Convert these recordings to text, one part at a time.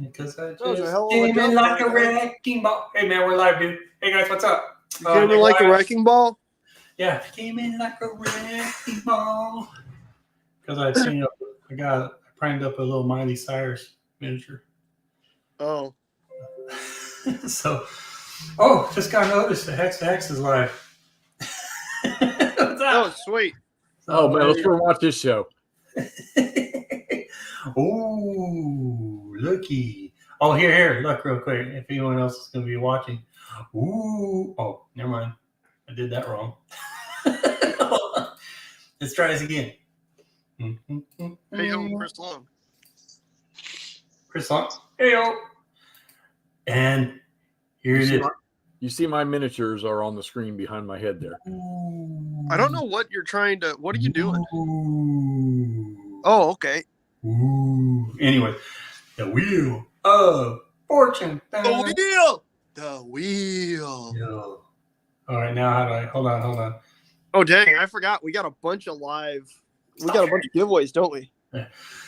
Because I That was a just hell of a came in jump, like a guy. wrecking ball. Hey, man, we're live, dude. Hey, guys, what's up? You came in like a wrecking ball? Yeah, came in like a wrecking ball. Because I primed up a little Miley Cyrus miniature. Oh. So, just got noticed. The Hex is live. What's up? Oh, sweet. Oh, man, let's go watch this show. Ooh, looky. Oh, here, look real quick. If anyone else is going to be watching. Ooh. Oh, never mind. I did that wrong. Let's try this again. Hey, yo, Chris Long. Chris Long. Hey, yo. And here it is. You see my miniatures are on the screen behind my head there. Ooh. I don't know what you're trying to... What are you doing? Ooh. Oh, okay. Ooh. Anyway, the Wheel of Fortune. The wheel! The wheel. Yo. All right, now how do I... Hold on. Oh, dang, I forgot. We got a bunch of live... We got a bunch of giveaways, don't we?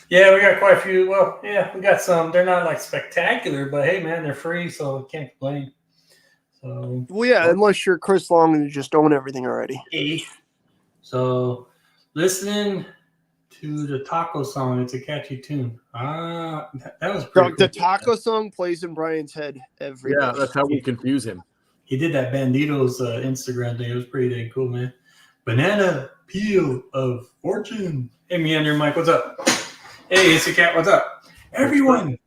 Yeah, we got quite a few. Well, yeah, we got some. They're not like spectacular, but hey, man, they're free, so can't complain. So, well, yeah, unless you're Chris Long and you just own everything already. So, listening to the taco song, it's a catchy tune. That was pretty cool. The taco song plays in Brian's head every day. Yeah, that's how we confuse him. He did that Bandito's Instagram thing. It was pretty dang cool, man. Banana peel of fortune. Hey, Meander Mike, what's up? Hey, it's a cat, what's up? Everyone,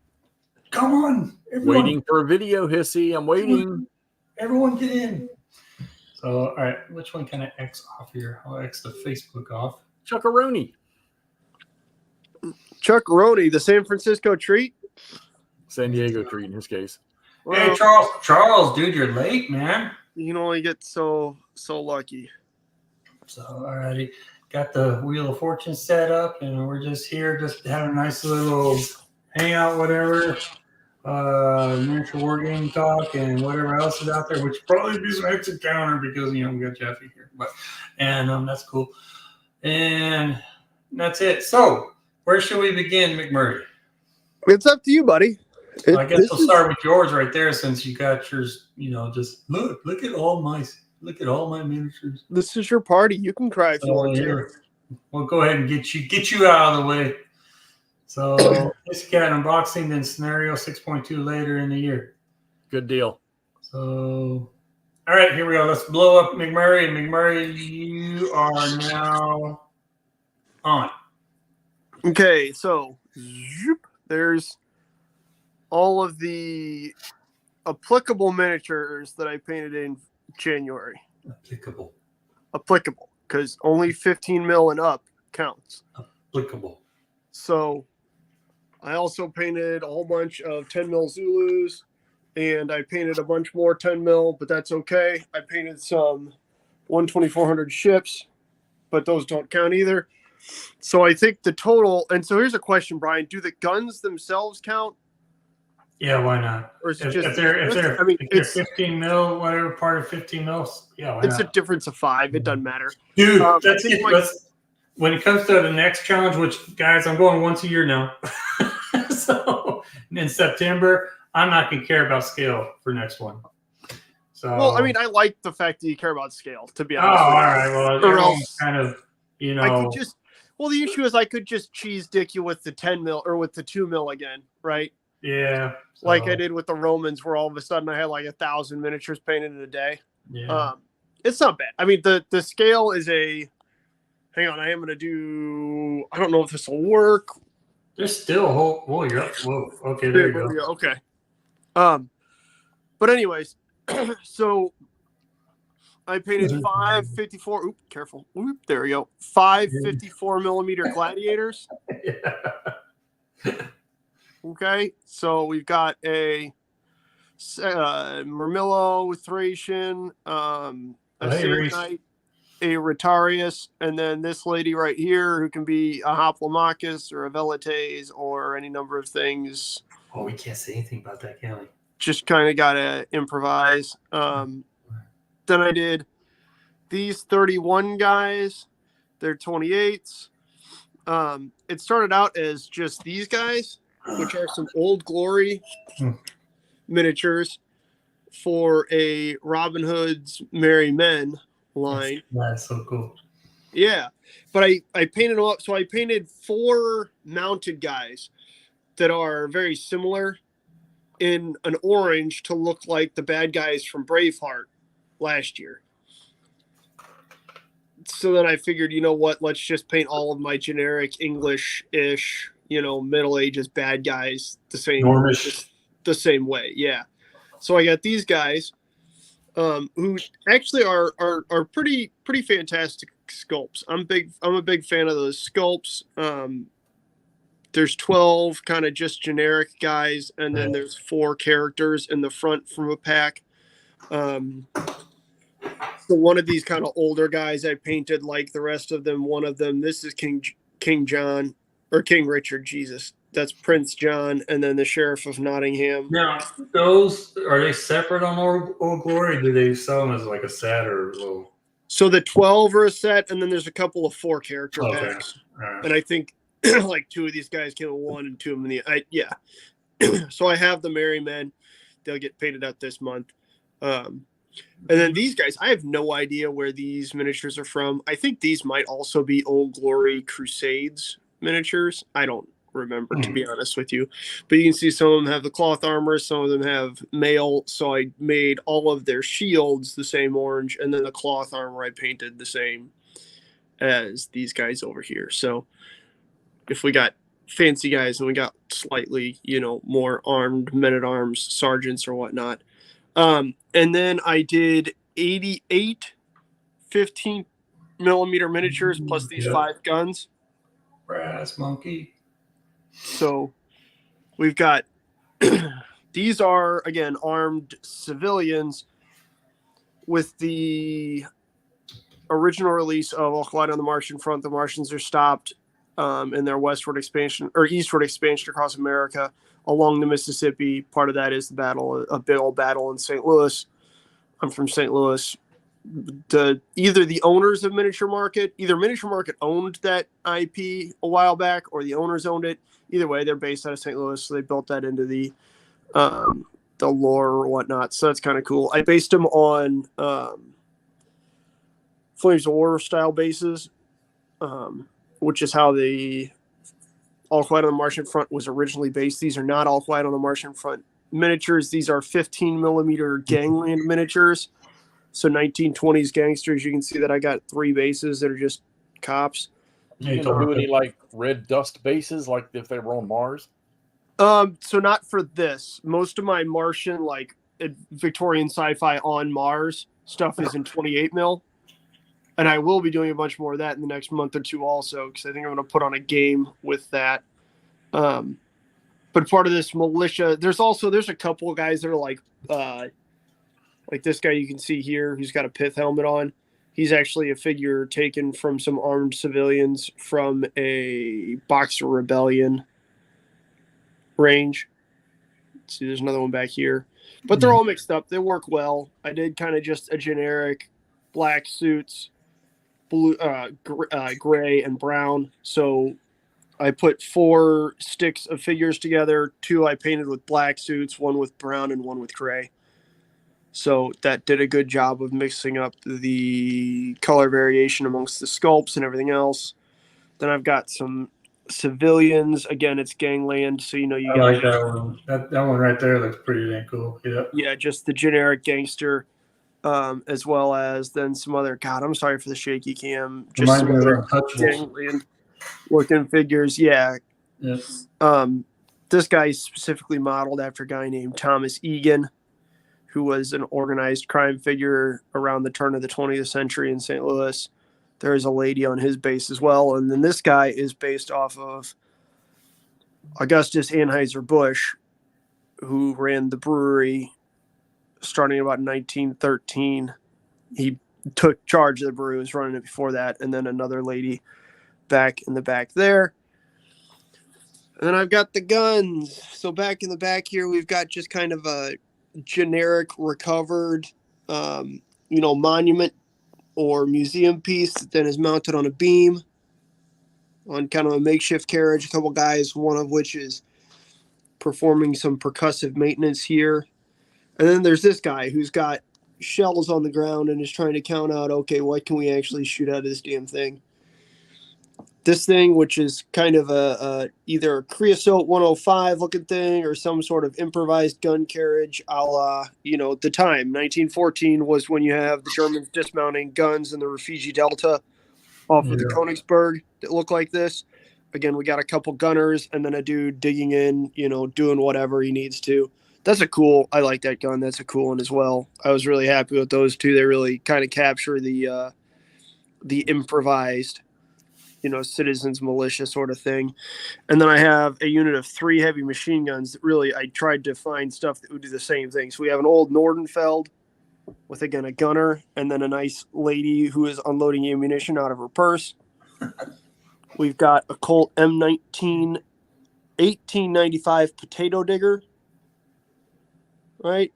come on. Everyone. Waiting for a video, Hissy. I'm waiting. Everyone get in. So, all right, which one can I X off here? I'll X the Facebook off. Chuckaroni. Chuckaroni, the San Francisco treat? San Diego treat in his case. Hey, Charles, dude, you're late, man. You can only get so lucky. So, all righty. Got the Wheel of Fortune set up, and we're just here, just having a nice little hangout, whatever. Miniature war game talk and whatever else is out there, which probably be some exit counter because we got Jeffy here. But that's cool. And that's it. So, where should we begin, McMurray? It's up to you, buddy. I guess we'll start with yours right there, since you got yours. Just look at all my miniatures. This is your party. You can cry if you want to. We'll go ahead and get you out of the way. So this cat unboxing, then scenario 6.2 later in the year. Good deal. So, all right, here we go. Let's blow up McMurray. And McMurray, you are now on. Okay, so there's all of the applicable miniatures that I painted in January. Applicable, because only 15 mil and up counts. Applicable. So I also painted a whole bunch of 10 mil Zulus, and I painted a bunch more 10 mil, but that's okay. I painted some 1/2400 ships, but those don't count either. So I think the total, and so here's a question, Brian: do the guns themselves count? Yeah, why not? Or is it If they're 15 mil, whatever part of 15 mils, yeah, why it's not? a difference of 5. It doesn't matter, dude. That's it. When it comes to the next challenge, which, guys, I'm going once a year now. So in September, I'm not going to care about scale for next one. So, well, I mean, I like the fact that you care about scale, to be oh, honest. all right. Well, or else, kind of, I could just. Well, the issue is I could just cheese dick you with the 10 mil or with the 2 mil again, right? Yeah. So, like I did with the Romans, where all of a sudden I had like 1,000 miniatures painted in a day. Yeah. It's not bad. I mean, the scale is a. Hang on, I am going to do. I don't know if this will work. There's still a whole. Whoa, you're up. Whoa. Okay, there you go. Okay. But anyways, so I painted 554. Oop, careful. Oop, there we go. 554 millimeter gladiators. Yeah. Okay, so we've got a Murmillo, Thracian, a Samnite, a Rotarius, and then this lady right here who can be a Hoplomachus or a Velites or any number of things. Oh, we can't say anything about that, can we? Just kind of got to improvise. Then I did these 31 guys. They're 28s. It started out as just these guys. which are some Old Glory Hmm. miniatures for a Robin Hood's Merry Men line. That's so cool. Yeah, but I painted them up. So I painted 4 mounted guys that are very similar in an orange to look like the bad guys from Braveheart last year. So then I figured, you know what? Let's just paint all of my generic English-ish, Middle Ages bad guys the same way. Yeah. So I got these guys, who actually are pretty fantastic sculpts. I'm a big fan of those sculpts. There's 12 kind of just generic guys, and then there's 4 characters in the front from a pack. So one of these kind of older guys I painted like the rest of them. One of them, this is King John or King Richard. Jesus, that's Prince John, and then the Sheriff of Nottingham. Now, those are they separate on Old Glory? Or do they sell them as like a set or a little? So the 12 are a set, and then there's a couple of 4 character Okay. packs. Right. And I think like 2 of these guys came in 1 and 2 of them in the yeah. So I have the Merry Men. They'll get painted out this month. And then these guys, I have no idea where these miniatures are from. I think these might also be Old Glory Crusades miniatures. I don't remember, to be honest with you. But you can see some of them have the cloth armor, some of them have mail. So I made all of their shields the same orange, and then the cloth armor I painted the same as these guys over here. So if we got fancy guys and we got slightly, more armed men-at-arms sergeants or whatnot. And then I did 88 15 millimeter miniatures plus these 5 guns. Brass monkey. So we've got these are again armed civilians with the original release of All Quiet on the Martian Front. The Martians are stopped in their westward expansion or eastward expansion across America along the Mississippi. Part of that is a big old battle in St. Louis. I'm from St. Louis. Either the owners of Miniature Market owned that IP a while back, or the owners owned it. Either way, they're based out of St. Louis, so they built that into the lore or whatnot. So that's kind of cool. I based them on Flames of War style bases, which is how the All Quiet on the Martian Front was originally based. These are not All Quiet on the Martian Front miniatures. These are 15 millimeter gangland miniatures. So 1920s gangsters. You can see that I got 3 bases that are just cops. You gonna do any like red dust bases, like if they were on Mars? So not for this. Most of my Martian, like Victorian sci-fi on Mars stuff is in 28 mil. And I will be doing a bunch more of that in the next month or 2 also, because I think I'm going to put on a game with that. But part of this militia, there's a couple of guys that are like this guy you can see here who's got a pith helmet on. He's actually a figure taken from some armed civilians from a Boxer Rebellion range. Let's see, there's another one back here. But they're all mixed up. They work well. I did kind of just a generic black suits, blue, gray, and brown. So I put 4 sticks of figures together. 2 I painted with black suits, 1 with brown, and 1 with gray. So that did a good job of mixing up the color variation amongst the sculpts and everything else. Then I've got some civilians. Again, it's gangland, so you I like that one. That one right there looks pretty dang cool. Yeah. Yeah, just the generic gangster, as well as then some other. God, I'm sorry for the shaky cam. Just some other gangland looking figures. Yeah. Yes. This guy is specifically modeled after a guy named Thomas Egan, who was an organized crime figure around the turn of the 20th century in St. Louis. There is a lady on his base as well. And then this guy is based off of Augustus Anheuser-Busch, who ran the brewery starting about 1913. He took charge of the brewery, was running it before that. And then another lady back in the back there. And then I've got the guns. So back in the back here, we've got just kind of a generic recovered monument or museum piece that then is mounted on a beam on kind of a makeshift carriage. A couple guys, one of which is performing some percussive maintenance here. And then there's this guy who's got shells on the ground and is trying to count out, okay, what can we actually shoot out of this damn thing? This thing, which is kind of a either a creosote 105 looking thing or some sort of improvised gun carriage, a la, the time 1914 was when you have the Germans dismounting guns in the Rufiji Delta off of the Königsberg that look like this. Again, we got a couple gunners and then a dude digging in, doing whatever he needs to. I like that gun. That's a cool one as well. I was really happy with those two. They really kind of capture the improvised, citizens militia sort of thing. And then I have a unit of 3 heavy machine guns that really, I tried to find stuff that would do the same thing. So we have an old Nordenfeld with, again, a gunner, and then a nice lady who is unloading ammunition out of her purse. We've got a Colt M19 1895 potato digger, right?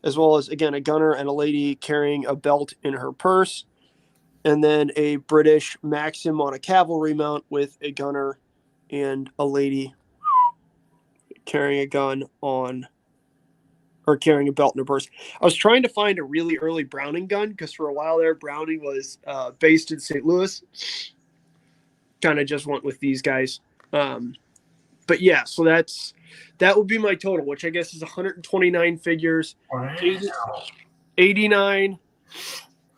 As well as, again, a gunner and a lady carrying a belt in her purse. And then a British Maxim on a cavalry mount with a gunner and a lady carrying a gun carrying a belt in her purse. I was trying to find a really early Browning gun because for a while there, Browning was based in St. Louis. Kind of just went with these guys. But yeah, so that would be my total, which I guess is 129 figures, 89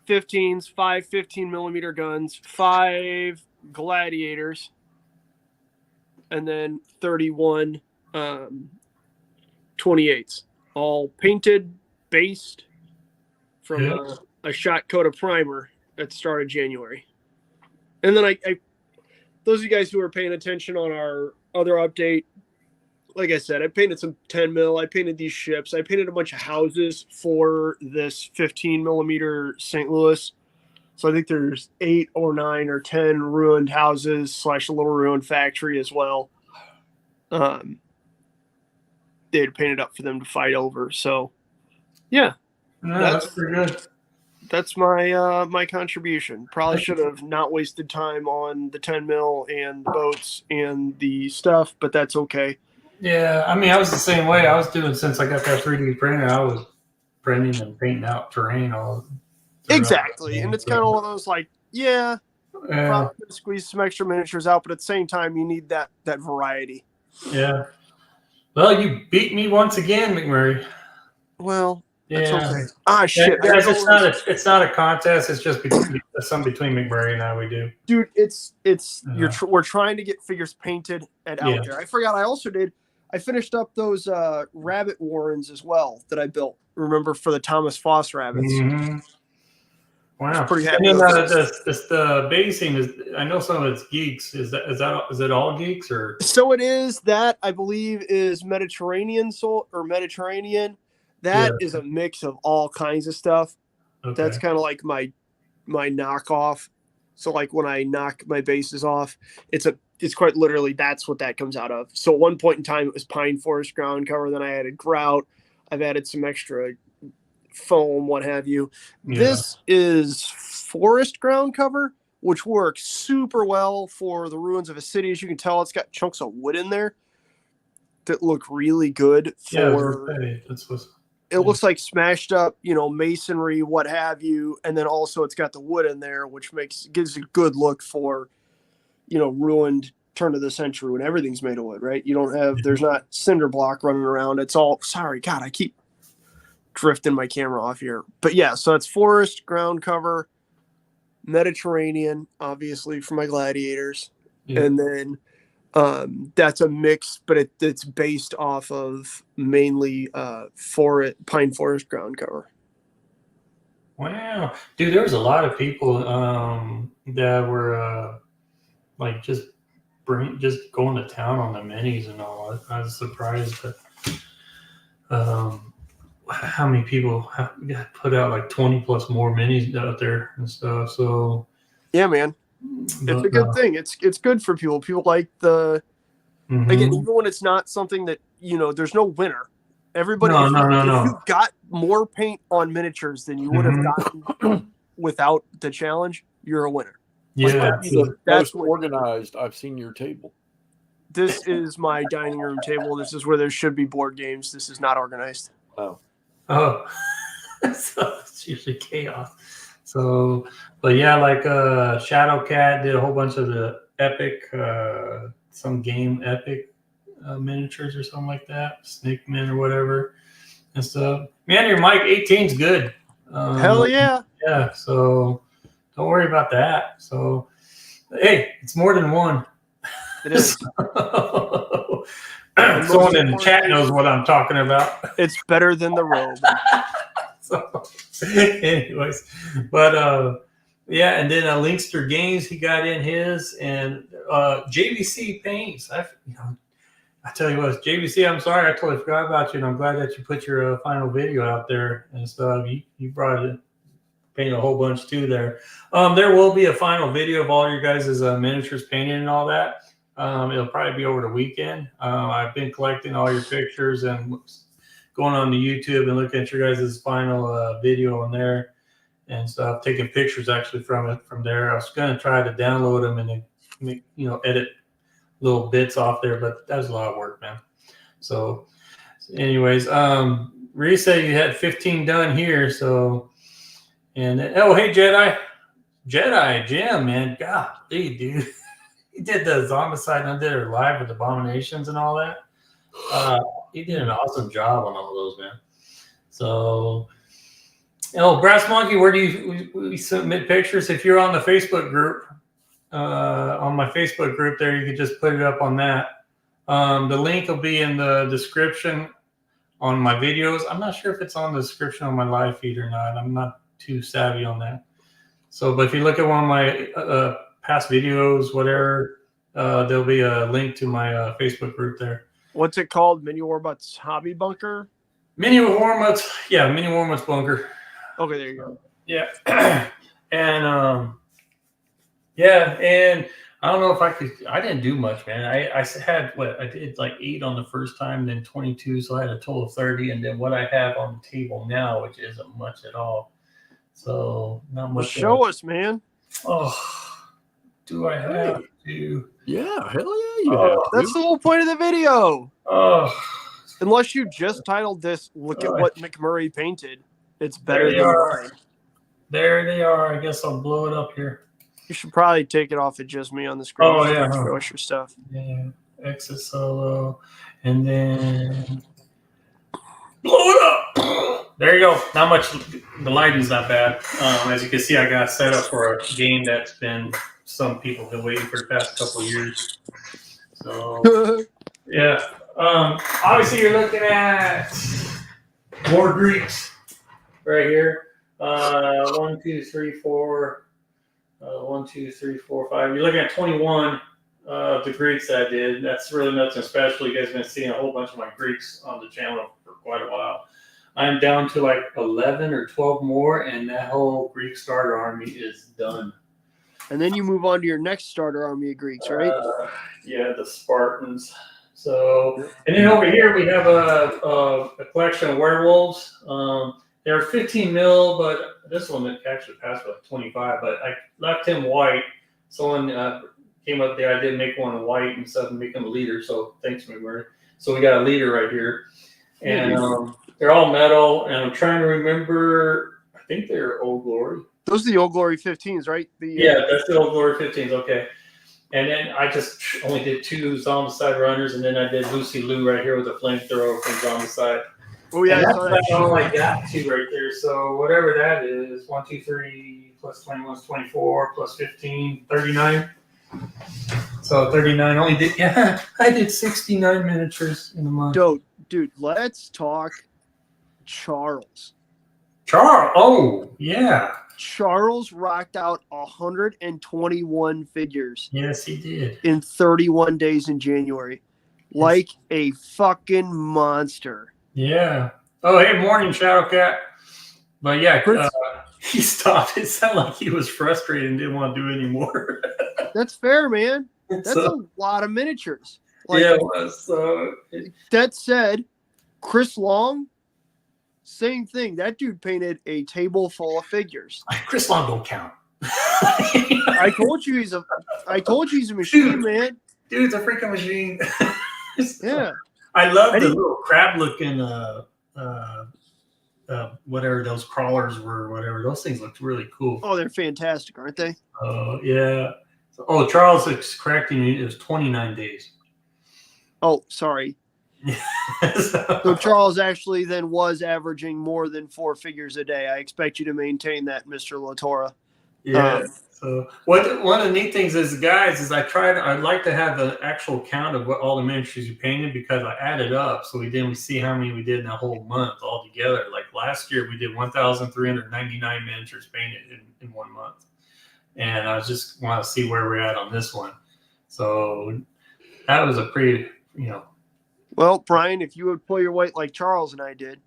15s, 5 15mm guns, 5 gladiators, and then 31 28s, all painted, based from a shot coat of primer at the start of January. And then I those of you guys who are paying attention on our other update, like I said, I painted some 10 mil. I painted these ships. I painted a bunch of houses for this 15mm St. Louis. So I think there's 8 or 9 or 10 ruined houses / a little ruined factory as well. They had painted up for them to fight over. So yeah, that's pretty good. That's my my contribution. Probably should have not wasted time on the 10 mil and the boats and the stuff, but that's okay. Yeah, I mean, I was the same way. I was doing, since I got that 3D printer, I was printing and painting out terrain all exactly. And it's kind of one of those probably gonna squeeze some extra miniatures out, but at the same time, you need that variety. Yeah. Well, you beat me once again, McMurray. Well, that's okay. Shit. Guys, it's not a contest. It's just between McMurray and I. We do, dude. We're trying to get figures painted and out there. I forgot. I also did. I finished up those rabbit warrens as well that I built. Remember, for the Thomas Foss rabbits. Mm-hmm. Wow, pretty happy. The basing is. I know some of it's geeks. Is it all geeks or? So it is. That I believe is Mediterranean or Mediterranean. That is a mix of all kinds of stuff. Okay. That's kind of like my knockoff. So like when I knock my bases off, it's quite literally that's what that comes out of. So at one point in time it was pine forest ground cover. Then I added grout. I've added some extra foam, what have you. Yeah. This is forest ground cover, which works super well for the ruins of a city. As you can tell, it's got chunks of wood in there that look really good for. It looks like smashed up, masonry, what have you, and then also it's got the wood in there, which gives a good look for, ruined turn of the century when everything's made of wood, right? You don't have, there's not cinder block running around. It's all, sorry, God, I keep drifting my camera off here. But yeah, so it's forest, ground cover, Mediterranean, obviously for my gladiators. Yeah. And then that's a mix, but it's based off of mainly pine forest ground cover. Wow, dude, there was a lot of people that were just going to town on the minis and all. I was surprised that how many people got put out like 20 plus more minis out there and stuff. So yeah, man. It's a good thing. It's good for people. People like the again, even when it's not something that there's no winner. Everybody, if you got more paint on miniatures than you would have gotten without the challenge, you're a winner. Yeah, that's most organized I've seen your table. This is my dining room table. This is where there should be board games. This is not organized. Oh. Oh, so it's usually chaos. So, but yeah, like Shadow Cat did a whole bunch of the epic, some game epic miniatures or something like that, Snake Man or whatever and stuff. Man, your mic 18's good. Hell yeah. Yeah, so don't worry about that. So, hey, it's more than one. It is. Someone in the chat knows what I'm talking about. It's better than the robe. So, anyways, but yeah, and then Linkster Games, he got in his, and JVC Paints. I tell you what, JVC, I'm sorry, I totally forgot about you, and I'm glad that you put your final video out there and stuff. You brought it, painted a whole bunch too there. There will be a final video of all your guys' miniatures painted and all that. It'll probably be over the weekend. I've been collecting all your pictures and going on to YouTube and looking at your guys' final video on there and stuff, taking pictures actually from it from there. I was going to try to download them and then, edit little bits off there, but that was a lot of work, man. So anyways, Reese said you had 15 done here. So, and oh, hey, Jedi Jim, man. Golly, dude. He did the Zombicide and did her live with Abominations and all that. He did an awesome job on all of those, man. So, Brass Monkey, where do we submit pictures? If you're on the Facebook group, on my Facebook group there, you can just put it up on that. The link will be in the description on my videos. I'm not sure if it's on the description on my live feed or not. I'm not too savvy on that. So, but if you look at one of my past videos, whatever, there'll be a link to my Facebook group there. What's it called? Mini Warbutts Hobby Bunker? Mini Warbutts, yeah, Mini Warbutts Bunker. Okay, there you go. Yeah. And yeah, and I don't know if I didn't do much, man. I had I did like 8 on the first time, then 22, so I had a total of 30, and then what I have on the table now, which isn't much at all. So not much. Show us, man. Oh, do I have to? Yeah, hell yeah, you have. That's the whole point of the video. Oh, Unless you just titled this, "Look at what McMurray painted." It's better than mine. There they are. I guess I'll blow it up here. You should probably take it off of just me on the screen. Oh, yeah. Show us your stuff. Yeah, exit solo, and then blow it up. There you go. Not much. The lighting's not bad. As you can see, I got set up for a game that's been some people have been waiting for the past couple of years. So yeah. Obviously, you're looking at more Greeks right here. 1, 2, 3, 4. 1, 2, 3, 4, 5. You're looking at 21 of the Greeks that I did. That's really nothing special. You guys have been seeing a whole bunch of my Greeks on the channel for quite a while. I'm down to like 11 or 12 more, and that whole Greek starter army is done. And then you move on to your next starter army of Greeks, right? Yeah, the Spartans. So, and then over here we have a collection of werewolves. They're 15 mil, but this one actually passed for like 25. But I left him white. Someone came up there. I did make one white and stuff and make him a leader. So thanks, McMurray. So we got a leader right here, and they're all metal. And I'm trying to remember. I think they're Old Glory. Those are the Old Glory 15s, right? Yeah, that's the Old Glory 15s. Okay. And then I just only did 2 Zombicide runners, and then I did Lucy Lou right here with a flamethrower from Zombicide. Oh yeah, that's all I got to right there. So whatever that is, 1, 2, 3 plus 21 is 24 plus 15, 39. So 39 only did. Yeah, I did 69 miniatures in a month. Dude, let's talk Charles. Oh yeah. Charles rocked out 121 figures. Yes, he did. In 31 days in January. Like a fucking monster. Yeah. Oh, hey, morning, Shadow Cat. But yeah, he stopped. It sounded like he was frustrated and didn't want to do it anymore. That's fair, man. That's a lot of miniatures. Like, yeah, it was. That said, Chris Long, same thing. That dude painted a table full of figures. Chris Long don't count. I told you he's a machine, dude, man. Dude, it's a freaking machine. Yeah. I love the little crab-looking, whatever those crawlers were, whatever. Those things looked really cool. Oh, they're fantastic, aren't they? Oh, yeah. Oh, Charles is correcting me. It was 29 days. Oh, sorry. So Charles actually then was averaging more than 4 figures a day. I expect you to maintain that, Mr. Latora. Yeah. So one of the neat things is, guys, is I'd like to have the actual count of what all the miniatures you painted, because I added up so we see how many we did in a whole month all together. Like last year we did 1,399 miniatures painted in 1 month. And I just want to see where we're at on this one. So that was a pretty, Well, Brian, if you would pull your weight like Charles and I did.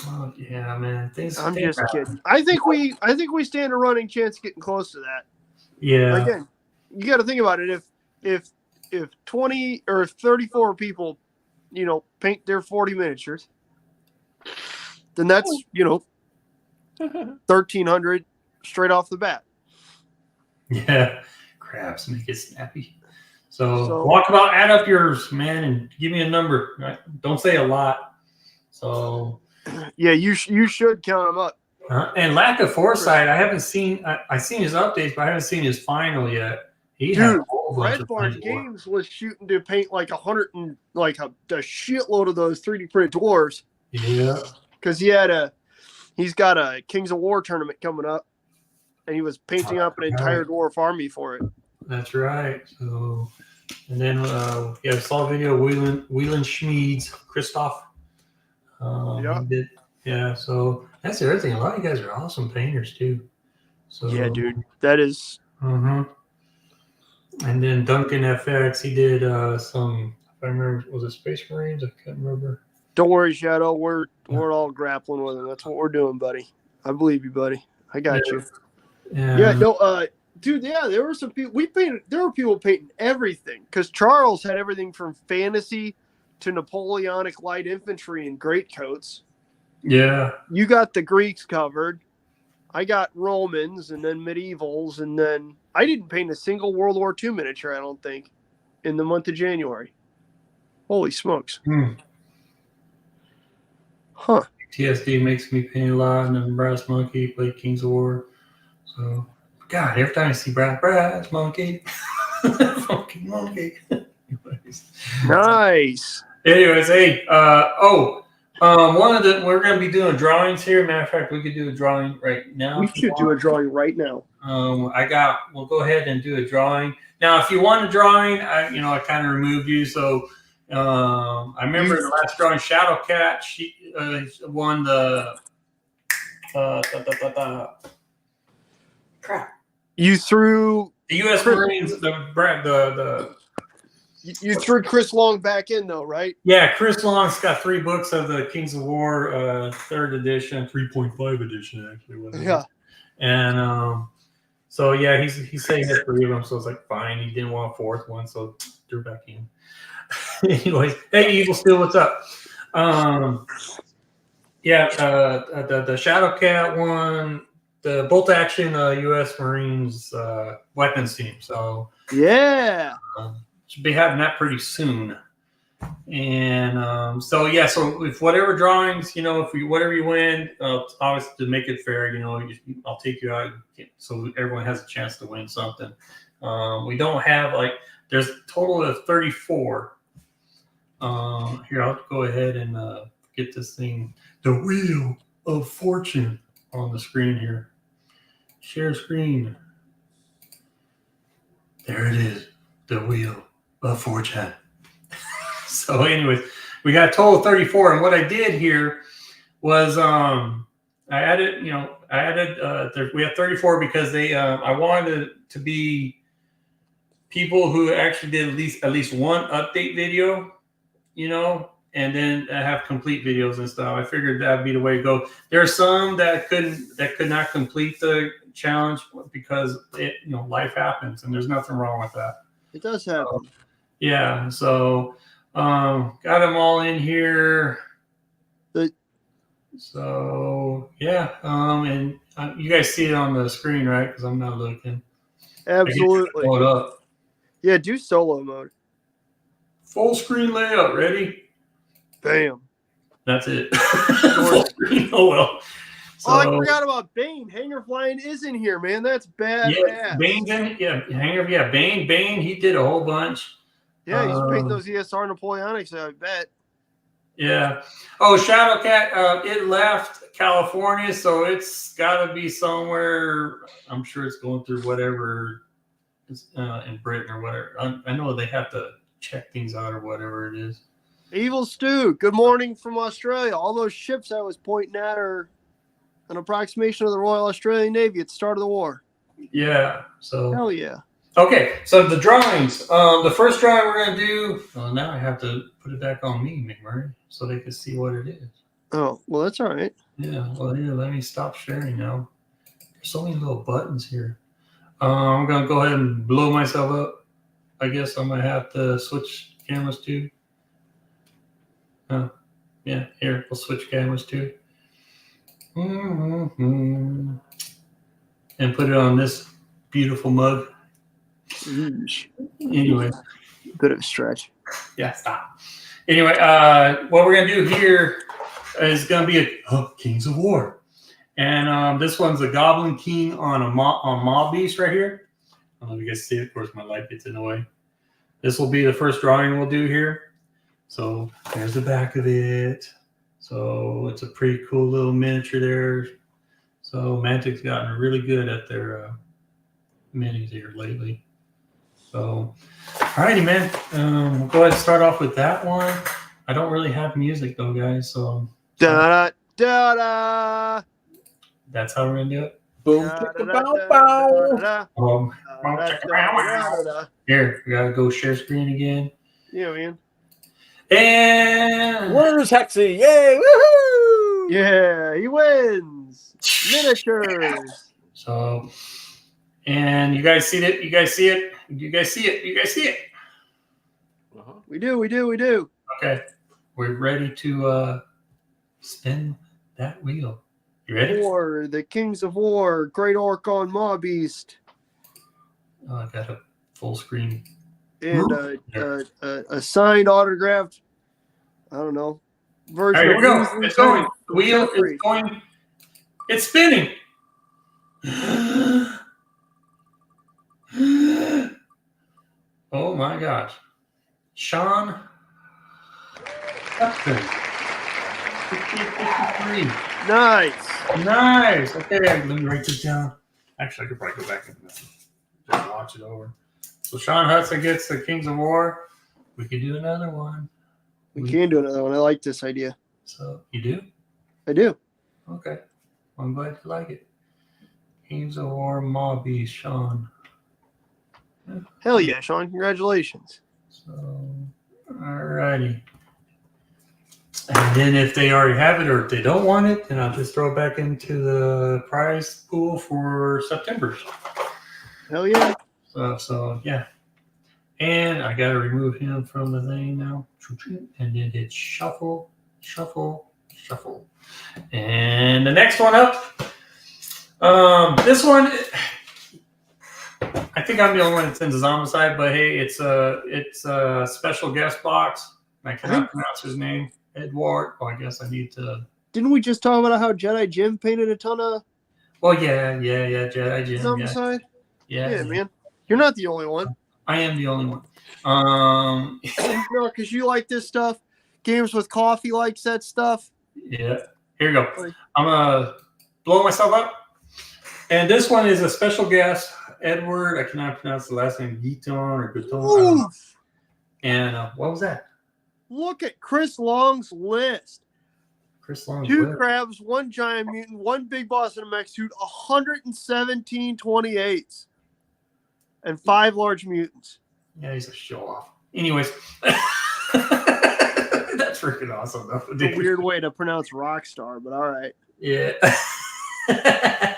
Oh, yeah, man. I'm just kidding. I think we stand a running chance of getting close to that. Yeah. Again, you got to think about it. If 20 or 34 people, paint their 40 miniatures, then that's 1,300 straight off the bat. Yeah. Crabs make it snappy. So walk about, add up yours, man, and give me a number. Don't say a lot. So. Yeah, you should count them up. And lack of foresight, I haven't seen. I seen his updates, but I haven't seen his final yet. Dude, Red Barn Games was shooting to paint like 100 and like a shitload of those 3D printed dwarves. Yeah, because he's got a Kings of War tournament coming up, and he was painting up an entire dwarf army for it. That's right. So, and then I saw a video of Whelan Schmied's Christoph. Yeah, so that's the other thing. A lot of you guys are awesome painters too. So yeah, dude, that is. And then Duncan FX, he did some. If I remember, was it Space Marines? I can't remember. Don't worry, Shadow. We're all grappling with him. That's what we're doing, buddy. I believe you, buddy. I got you. Yeah, no, dude. Yeah, there were some people. There were people painting everything because Charles had everything from fantasy to Napoleonic light infantry and greatcoats. Yeah. You got the Greeks covered. I got Romans and then medievals, and then I didn't paint a single World War II miniature, I don't think, in the month of January. Holy smokes. Huh. TSD makes me paint a lot, and then Brass Monkey played Kings of War. So, God, every time I see Brass Monkey, Funky Monkey. Nice. Anyways, hey, we're going to be doing drawings here. Matter of fact, we could do a drawing right now. We should do a drawing right now. We'll go ahead and do a drawing. Now, if you want a drawing, I kind of removed you. So I remember the last drawing, Shadow Cat, she won the crap. You threw the U.S. Marines, You threw Chris Long back in, though, right? Yeah, Chris Long's got 3 books of the Kings of War, 3rd edition, 3.5 edition, actually. Yeah. And so, yeah, he's saying he had 3 of them, so it's like, fine. He didn't want a 4th one, so threw back in. Anyways, hey, Eagle Steel, what's up? The Shadow Cat one, the bolt action U.S. Marines weapons team. So, yeah. Should be having that pretty soon. And so if whatever drawings, whatever you win, obviously to make it fair, I'll take you out so everyone has a chance to win something. We don't have there's a total of 34. Here, I'll go ahead and get this thing, the Wheel of Fortune, on the screen here. Share screen. There it is, the Wheel of Fortune. So anyways, we got a total of 34, and what I did here was I added we have 34 because I wanted it to be people who actually did at least one update video, and then have complete videos and stuff. I figured that'd be the way to go. There are some that could not complete the challenge because life happens, and there's nothing wrong with that. It does happen. Yeah, so got them all in here. So yeah, and you guys see it on the screen, right? Because I'm not looking. Absolutely. Pull it up. Yeah, do solo mode. Full screen layout. Ready? Bam. That's it. Full screen. Oh well. So, I forgot about Bane. Hanger Flying is in here, man. That's badass. Yeah, Bane's in it. Yeah, Hanger. Yeah, Bane. He did a whole bunch. Yeah, he's painting those ESR Napoleonics, I bet. Yeah. Oh, Shadowcat. It left California, so it's got to be somewhere. I'm sure it's going through whatever is in Britain or whatever. I know they have to check things out or whatever it is. Evil Stu, good morning from Australia. All those ships I was pointing at are an approximation of the Royal Australian Navy at the start of the war. Yeah. So. Hell yeah. Okay, so the drawings. The first drawing we're going to do. Well, now I have to put it back on me, McMurray, so they can see what it is. Oh, well, that's all right. Yeah, well, here, let me stop sharing now. There's so many little buttons here. I'm going to go ahead and blow myself up. I guess I'm going to have to switch cameras too. Yeah, here, we'll switch cameras too. Mm-hmm. And put it on this beautiful mug. Anyway. Bit of a stretch. Yeah, stop. Anyway, what we're going to do here is going to be a Kings of War. And this one's a Goblin King on Mob Beast right here. I don't know if you guys see it. Of course, my light gets in the way. This will be the first drawing we'll do here. So there's the back of it. So it's a pretty cool little miniature there. So Mantic's gotten really good at their minis here lately. So, alrighty, man. We'll go ahead and start off with that one. I don't really have music though, guys. So da da da. That's how we're gonna do it. Boom, chicka, bow, bow. Here, we gotta go share screen again. Yeah, man. And Where's Hexy? Yay! Woohoo! Yeah, he wins. Miniatures. So, and you guys see it? You guys see it? You guys see it? You guys see it? Uh-huh. We do. Okay, we're ready to spin that wheel. You ready? War, the Kings of War, Great Orc on Mob Beast. Oh, I got a full screen. And a signed, autographed, I don't know, version. All right, here we of go. It's going. The wheel is going. It's spinning. Oh my gosh. Sean Upton. 53. Nice. Nice. Okay, let me write this down. Actually, I could probably go back and just watch it over. So Sean Hudson gets the Kings of War. We could do another one. We can do another one. I like this idea. So you do? I do. Okay. I'm glad you like it. Kings of War, Mobby, Sean. Hell yeah, Sean. Congratulations. So, alrighty. And then if they already have it or if they don't want it, then I'll just throw it back into the prize pool for September. Hell yeah. So yeah. And I got to remove him from the thing now. And then hit shuffle, shuffle, shuffle. And the next one up. This one, I think I'm the only one that sends a Zombicide, but hey, it's a special guest box. I cannot pronounce his name. Edward. Oh, I guess I need to. Didn't we just talk about how Jedi Jim painted a ton of? Oh yeah, Jedi Jim. Zombicide? Yeah, man. You're not the only one. I am the only one. No, because you like this stuff. Games with Coffee likes that stuff. Yeah. Here we go. I'm gonna blow myself up. And this one is a special guest, Edward. I cannot pronounce the last name, Guiton or Guiton. And what was that? Look at Chris Long's list. Chris Long. 2 crabs, 1 giant mutant, 1 big boss in a mech suit, 117 28s, and 5 large mutants. Yeah, he's a show off. Anyways, that's freaking awesome. Though, a weird way to pronounce Rockstar, but all right. Yeah.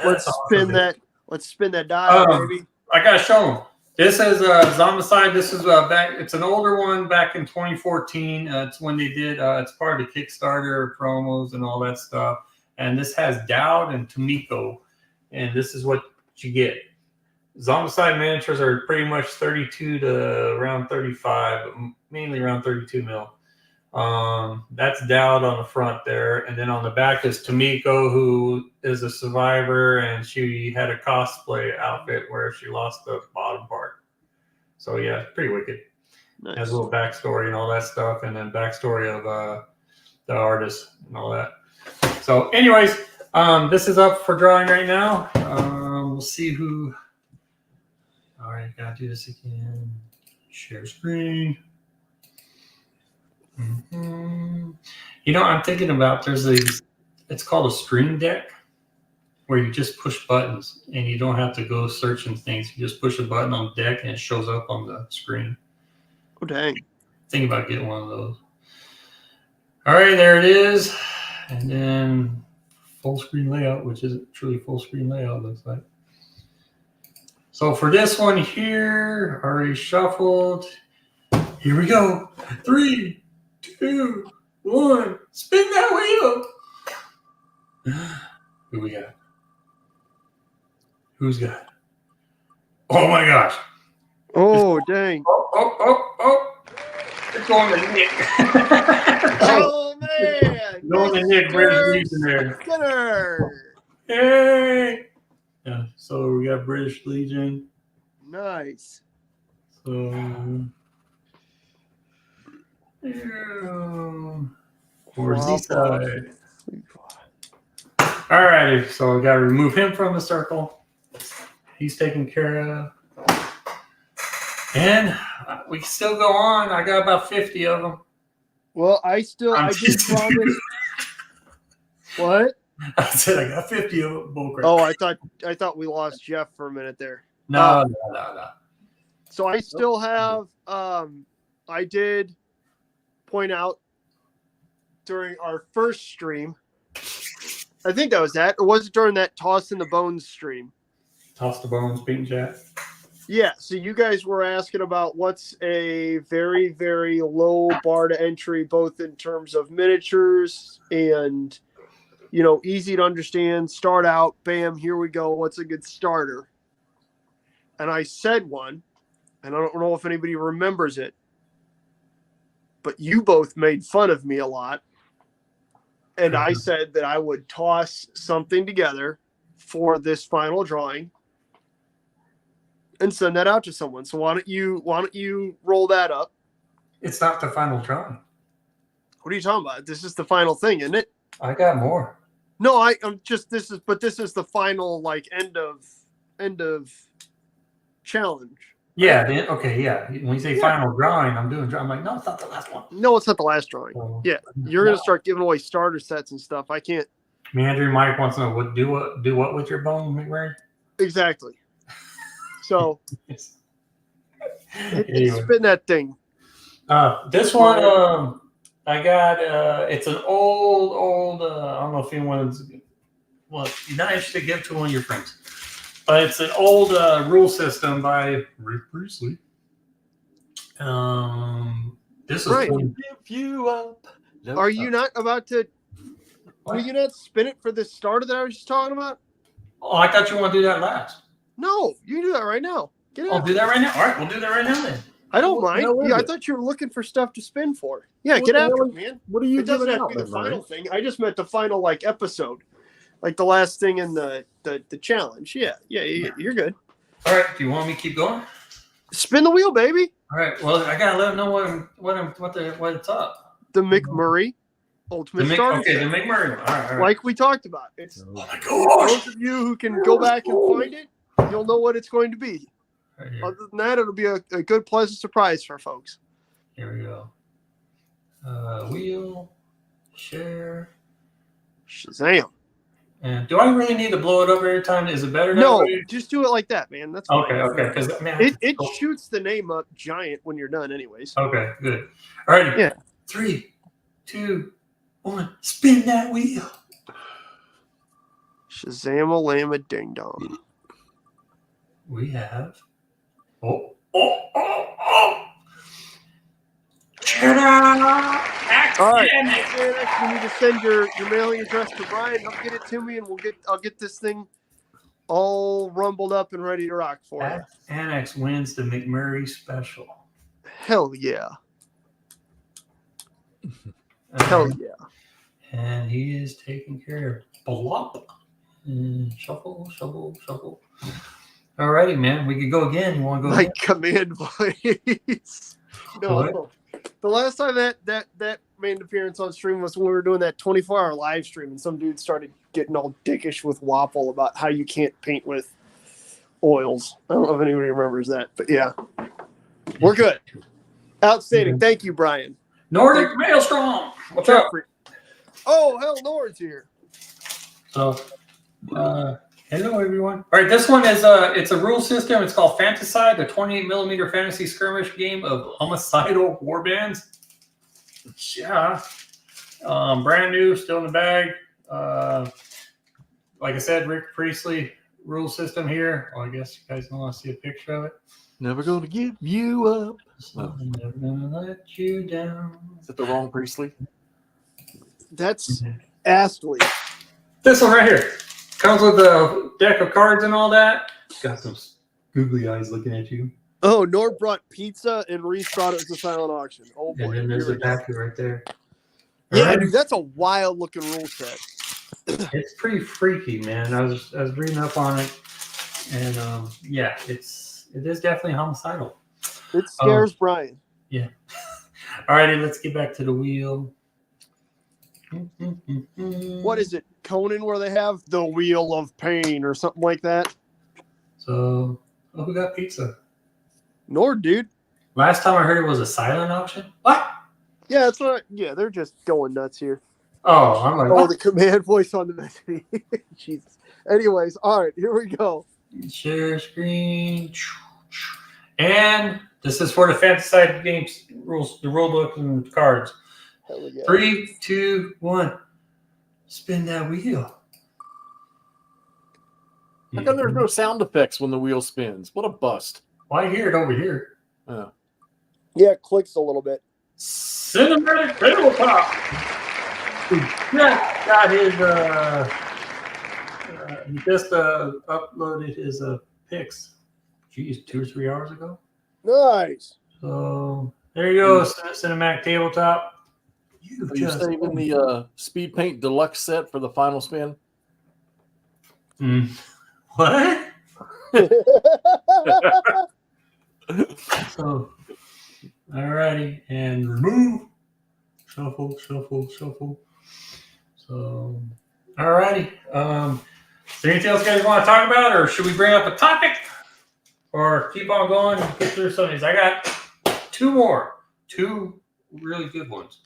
Let's spin that. Let's spin that dial, baby. I gotta show them. This is Zombicide. This is back. It's an older one back in 2014. It's when they did. It's part of the Kickstarter promos and all that stuff. And this has Dowd and Tomiko, and this is what you get. Zombicide miniatures are pretty much 32 to around 35, but mainly around 32 mil. That's Dowd on the front there, and then on the back is Tomiko, who is a survivor, and she had a cosplay outfit where she lost the bottom part. So yeah, pretty wicked. Nice. Has a little backstory and all that stuff, and then backstory of the artist and all that. So, anyways, this is up for drawing right now. We'll see who. All right, gotta do this again. Share screen. Mm-hmm. You know, I'm thinking about it's called a stream deck, where you just push buttons and you don't have to go searching things. You just push a button on the deck and it shows up on the screen. Oh, dang. Think about getting one of those. All right, there it is. And then full screen layout, which isn't truly full screen layout, looks like. So for this one here, already shuffled. Here we go. 3, 2, 1. Spin that wheel. Who we got? Who's got? Oh my gosh. Oh, dang. Oh. It's going to Nick. Oh, man. Going to Nick. British Legion there. Skinner. Hey. Yeah, so we got British Legion. Nice. So, where's this side? All righty, so we got to remove him from the circle. He's taken care of. And we can still go on. I got about 50 of them. Well, I did promise. What? I said I got 50 of them. Bullcrap. Oh, I thought we lost Jeff for a minute there. No. So I still have. I did point out during our first stream. I think that was that, or was it during that Toss in the Bones stream? Toss the Bones, beating chat. Yeah, so you guys were asking about what's a very, very low bar to entry, both in terms of miniatures and, easy to understand. Start out, bam, here we go. What's a good starter? And I said one, and I don't know if anybody remembers it, but you both made fun of me a lot. And I said that I would toss something together for this final drawing and send that out to someone. So why don't you roll that up? It's not the final drawing. What are you talking about? This is the final thing, isn't it? I got more. No, this is the final end of challenge. Yeah. Okay. Yeah. When you say final drawing, I'm like, no, it's not the last one. No, it's not the last drawing. So, yeah, you're gonna start giving away starter sets and stuff. I can't. Andrew Mike wants to know do what with your bone, McRae? Exactly. So anyway. spin that thing. This one, I got. It's an old. I don't know if anyone's. Well, you're not interested to give to one of your friends, but it's an old rule system by Rick Priestley. This is right. Give you up. Are you not about to? Will you not spin it for this starter that I was just talking about? Oh, I thought you want to do that last. No, you can do that right now. Get it. I'll do that right now. All right, we'll do that right now then. I don't mind. Yeah, I thought you were looking for stuff to spin for. Yeah, get after it, man. What are you It doesn't giving have out, to be the then, final Ryan? thing. I just meant the final episode, the last thing in the challenge. Yeah, you're good. All right, do you want me to keep going? Spin the wheel, baby. All right. Well, I gotta let them know what it's up. The McMurray Ultimate Starter Okay, Set. the McMurray one. All right. Like we talked about. It's Oh my gosh. those of you who can go back and find it, you'll know what it's going to be. Right here. Other than that, it'll be a good, pleasant surprise for folks. Here we go. Wheel, share. Shazam. And do I really need to blow it up every time? Is it better? No, that way? just do it like that, man. That's fine. Okay. Because man, It shoots the name up giant when you're done, anyways. Okay, good. All right. Yeah. 3, 2, 1. Spin that wheel. Shazam-a-lama ding-dong. We have. Oh. All right, you need to send your mailing address to Brian. He'll get it to me, and I'll get this thing all rumbled up and ready to rock for you. Annex wins the McMurray Special. Hell yeah. Hell yeah. And he is taking care of Blop. And shuffle. Alrighty, man. We could go again. You want to go My again? command voice. No. What? The last time that made an appearance on stream was when we were doing that 24-hour live stream, and some dude started getting all dickish with Waffle about how you can't paint with oils. I don't know if anybody remembers that, but yeah. We're good. Outstanding. Thank you, Brian. Nordic Maelstrom. What's up? Jeffrey. Oh, hell, Nord's here. So, hello everyone. All right, this one is it's a rule system. It's called Fantasy, the 28mm fantasy skirmish game of homicidal warbands. Yeah, brand new, still in the bag. Like I said, Rick Priestley rule system here. Well, I guess you guys don't want to see a picture of it. Never gonna give you up. So I'm never gonna let you down. Is it the wrong Priestley? That's Astley. This one right here comes with a deck of cards and all that. Got some googly eyes looking at you. Oh, Nord brought pizza and Reese brought it as a silent auction. Oh boy. And then there's a packet right there. Yeah, All right. dude, that's a wild looking rule set. It's pretty freaky, man. I was reading up on it, and yeah, it is definitely homicidal. It scares Brian. Yeah. All righty, let's get back to the wheel. What is it, Conan, where they have the Wheel of Pain or something like that? So, who got pizza? Nord, dude. Last time I heard it was a silent auction. What? Yeah, that's what. Yeah, they're just going nuts here. Oh, I'm like, Oh, what? the command voice on the message. Jesus. Anyways, all right, here we go. Share screen. And this is for the Fantasy games rules, the rule book and cards. Hell yeah. 3, 2, 1. Spin that wheel. How come there's no sound effects when the wheel spins? What a bust. Well, I hear it over here. Yeah, it clicks a little bit. Cinematic tabletop. Yeah, got his. He just uploaded his pics. Geez, 2 or 3 hours ago. Nice. So there you go, cinematic tabletop. Are you saving the Speed Paint Deluxe set for the final spin? What? So, alrighty, and remove, shuffle. So, alrighty. Is there anything else you guys want to talk about, or should we bring up a topic, or keep on going and get through some of these? I got 2 more, 2 really good ones.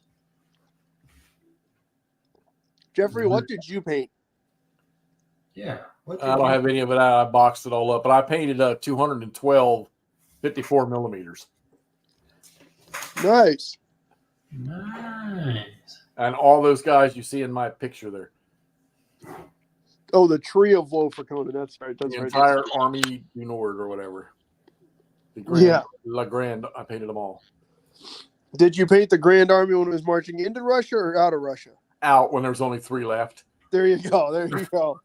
Jeffrey, what did you paint? Yeah. I don't have any of it out. I boxed it all up, but I painted 212 54 millimeters. Nice. And all those guys you see in my picture there. Oh, the tree of woe for Conan. That's right. That's The right. entire Army du Nord or whatever. The Grand, Yeah. La Grande, I painted them all. Did you paint the Grand Army when it was marching into Russia or out of Russia? Out when there was only 3 left. There you go. There you go.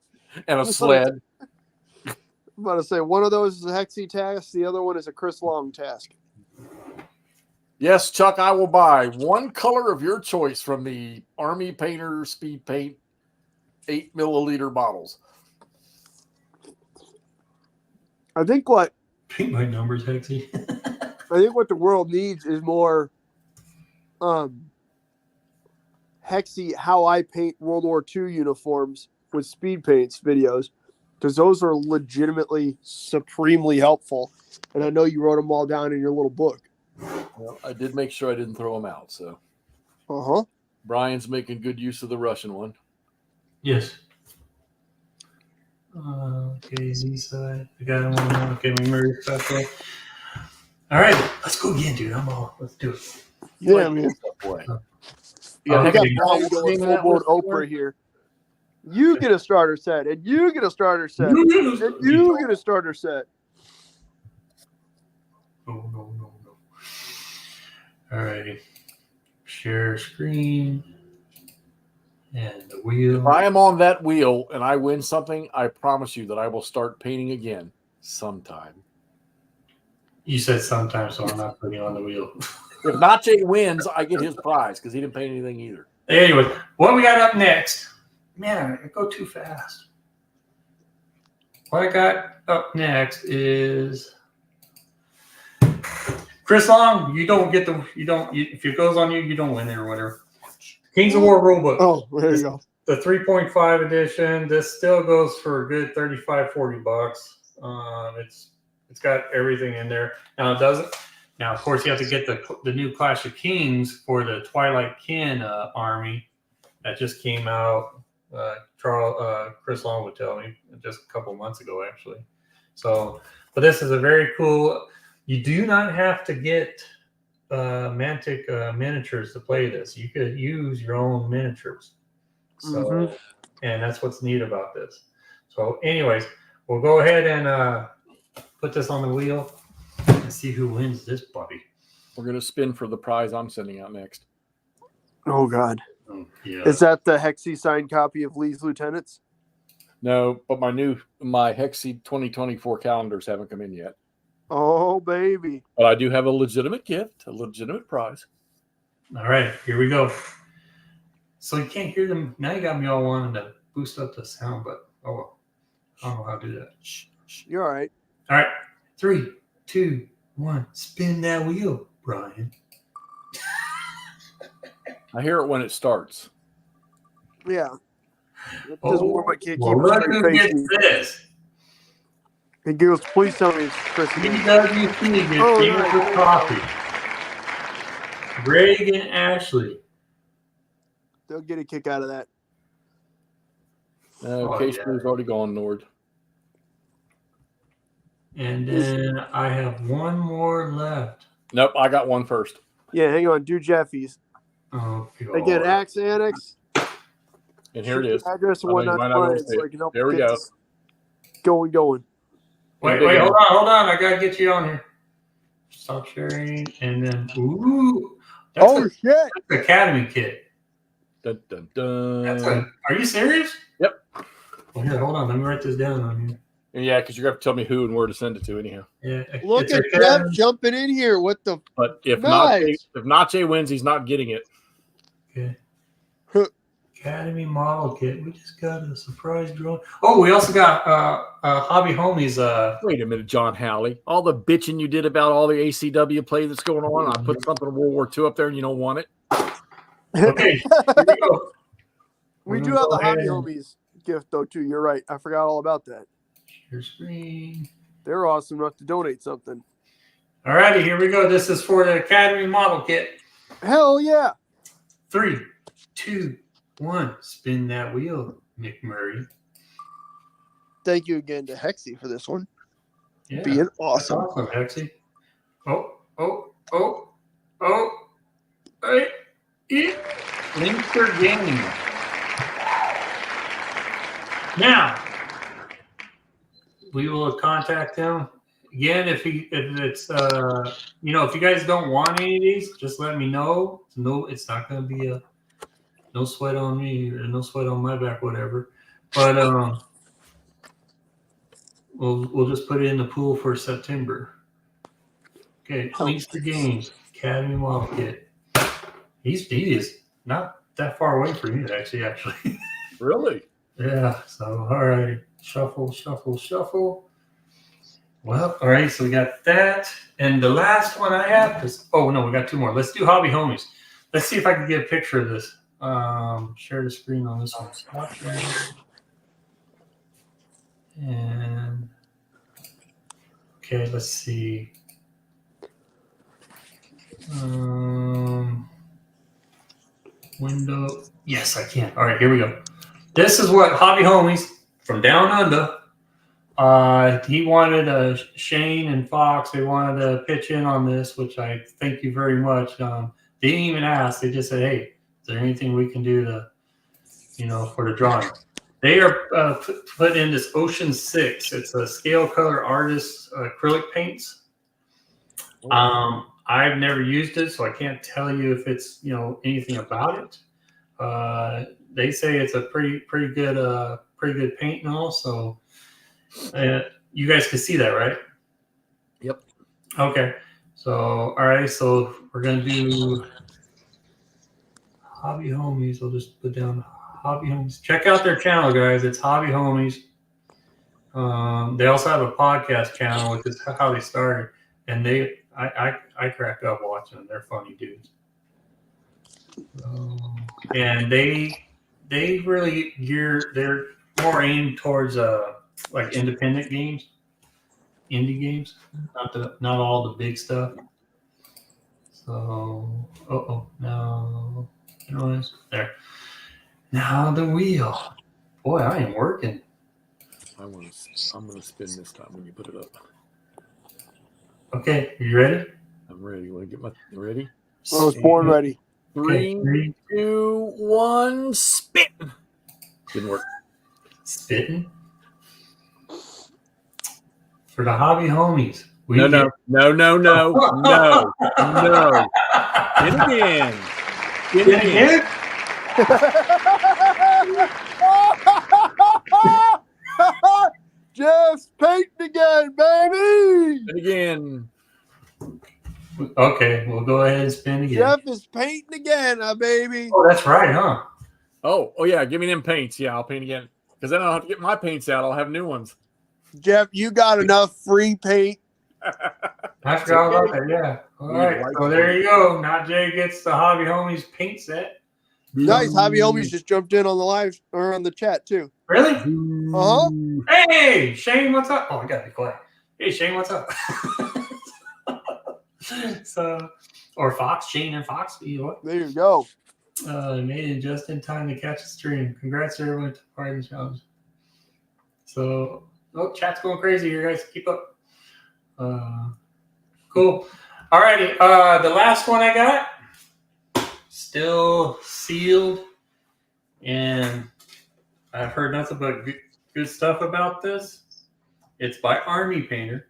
And a sled. I'm about to say, one of those is a Hexy task. The other one is a Chris Long task. Yes, Chuck, I will buy one color of your choice from the Army Painter Speed Paint 8 milliliter bottles. I think what Paint my numbers, Hexy. I think what the world needs is more Hexy how I paint World War II uniforms with speed paints videos, because those are legitimately supremely helpful. And I know you wrote them all down in your little book. Well, I did make sure I didn't throw them out. So Uh-huh. Brian's making good use of the Russian one. Yes. Okay, Z side. I got him on. Okay, memory special. All right, let's go again, dude. I'm all. Let's do it. Yeah, man. Boy. Yeah, We got okay. Brian going full board Oprah here. You get a starter set, and you get a starter set, and you get a starter set. No. All righty. Share screen. And the wheel. If I am on that wheel and I win something, I promise you that I will start painting again sometime. You said sometimes, so I'm not putting you on the wheel. If Nache wins, I get his prize because he didn't paint anything either. Anyway, what we got up next? Man, I go too fast. What I got up next is Chris Long. You don't get the. You don't. If it goes on you, you don't win it or whatever. Kings of War rulebook. Oh, there you go. The 3.5 edition. This still goes for a good $35-$40. It's got everything in there. Now it doesn't. Now of course you have to get the new Clash of Kings for the Twilight Kin army that just came out. Chris Long would tell me just a couple months ago actually. So, but this is a very cool. You do not have to get Mantic miniatures to play this. You could use your own miniatures. So, and that's what's neat about this. So, anyways, we'll go ahead and put this on the wheel and see who wins this puppy. We're going to spin for the prize I'm sending out next. Oh, God. Yeah. Is that the Hexy signed copy of Lee's Lieutenants? No, but my Hexy 2024 calendars haven't come in yet. Oh, baby. But I do have a legitimate gift, a legitimate prize. All right, here we go. So you can't hear them. Now you got me all wanting to boost up the sound, but oh well. I don't know how to do that. You're all right. All right, 3, 2, 1. Spin that wheel, Brian. I hear it when it starts. Yeah. It doesn't work. I can't Well, keep look a who straight face. gets this. It goes, please tell me it's Chris. PWC gets Gamers with Coffee. Greg and Ashley. They'll get a kick out of that. Case Blue's already gone, Nord. And then I have one more left. Nope, I got one first. Yeah, hang on. Do Jeffy's. Oh, God. Again, Axe Annex. And here it is. Address and whatnot. So I can help there we get go. this going. Wait, hold on. I got to get you on here. Stop sharing. And then, ooh. Shit. That's the Academy kit. Dun, dun, dun. Are you serious? Yep. Well, here, hold on. Let me write this down on here. Yeah, because you're going to have to tell me who and where to send it to anyhow. Yeah. Look at Jeff jumping in here. What the? But if Nice. Nache wins, he's not getting it. Okay. Academy model kit. We just got a surprise draw. Oh, we also got Hobby Homies. Wait a minute, John Howley. All the bitching you did about all the ACW play that's going on, I put something in World War II up there and you don't want it. Okay, here we go. We do have the Hobby Homies gift, though, too. You're right. I forgot all about that. Share screen. They're awesome enough to donate something. All righty, here we go. This is for the Academy model kit. Hell yeah. 3, 2, 1. Spin that wheel, McMurray. Thank you again to Hexy for this one. Yeah, Being awesome. awesome, Hexy. Oh. Hey, Linkster Gaming. Now, we will contact him again if it's if you guys don't want any of these, just let me know. No, it's not going to be a no sweat on me or no sweat on my back, whatever. But we'll just put it in the pool for September. Okay, Linkster Games Academy model kit. He is not that far away from you, actually. Really? Yeah. So, all right. Shuffle. Well, all right. So we got that. And the last one I have is, we got 2 more. Let's do Hobby Homies. Let's see if I can get a picture of this. Share the screen on this one. Stop sharing. And, okay, let's see. Window. Yes, I can. All right, here we go. This is what Hobby Homies from Down Under. He wanted Shane and Fox. They wanted to pitch in on this, which I thank you very much. They didn't even ask. They just said, "Hey, is there anything we can do to, for the drawing?" They are put in this Ocean 6. It's a scale color artist acrylic paints. I've never used it, so I can't tell you if it's anything about it. they say it's a pretty good paint and all. So you guys can see that, right? Yep. Okay. So all right. So we're gonna do Hobby Homies. I'll just put down Hobby Homies. Check out their channel, guys. It's Hobby Homies. They also have a podcast channel, which is how they started, and I crack up watching them. They're funny dudes. And they really they're more aimed towards like independent games, indie games, not all the big stuff. So no noise there. Now the wheel. Boy, I am working. I'm gonna spin this time when you put it up. Okay, are you ready? I'm ready. You want to get ready? I was born ready. 3, 2, 1, spit. Didn't work. Spitting for the Hobby Homies. No. Spin again. Spin again. Just painting again, baby. Spin again. Okay, we'll go ahead and spin again. Jeff is painting again, baby. Oh, that's right, huh? Oh yeah, give me them paints. Yeah, I'll paint again. Because then I'll have to get my paints out. I'll have new ones. Jeff, you got enough free paint. I forgot about that, yeah. All right, so there you go. Now Jay gets the Hobby Homies paint set. Nice. Hobby Homies just jumped in on the live or on the chat too. Really? Uh-huh. Hey, Shane, what's up? Oh, I gotta be quiet. Hey, Shane, what's up? So, or Fox, Shane and Fox. What? There you go. Made it just in time to catch the stream. Congrats to everyone to part of the challenge. So, chat's going crazy here, guys. Keep up. Cool. All righty. The last one I got, still sealed, and I've heard nothing but good stuff about this. It's by Army Painter.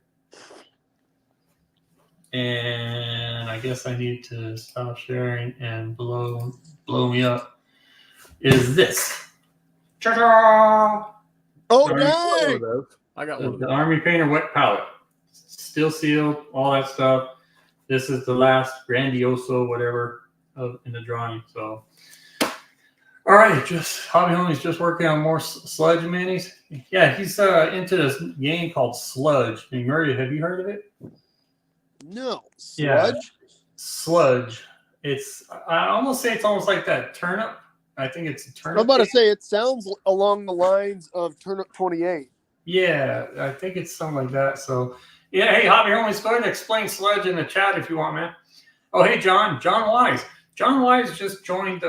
And I guess I need to stop sharing and blow me up. Is this? Ta-da! Oh, dang! I got one of The those. Army Painter wet palette. Still sealed, all that stuff. This is the last grandioso, whatever, in the drawing. So, all right, Hobby Homie's just working on more Sludge minis. Yeah, he's into this game called Sludge. Murray, have you heard of it? No. Sludge? Yeah, Sludge. I almost say it's almost like that turnip. I think it's a turnip. I'm about to say it sounds along the lines of Turnip 28. Yeah, I think it's something like that. So, yeah, hey, Hobby Homies, go ahead and explain Sludge in the chat if you want, man. Oh, hey, John Wise. John Wise just joined.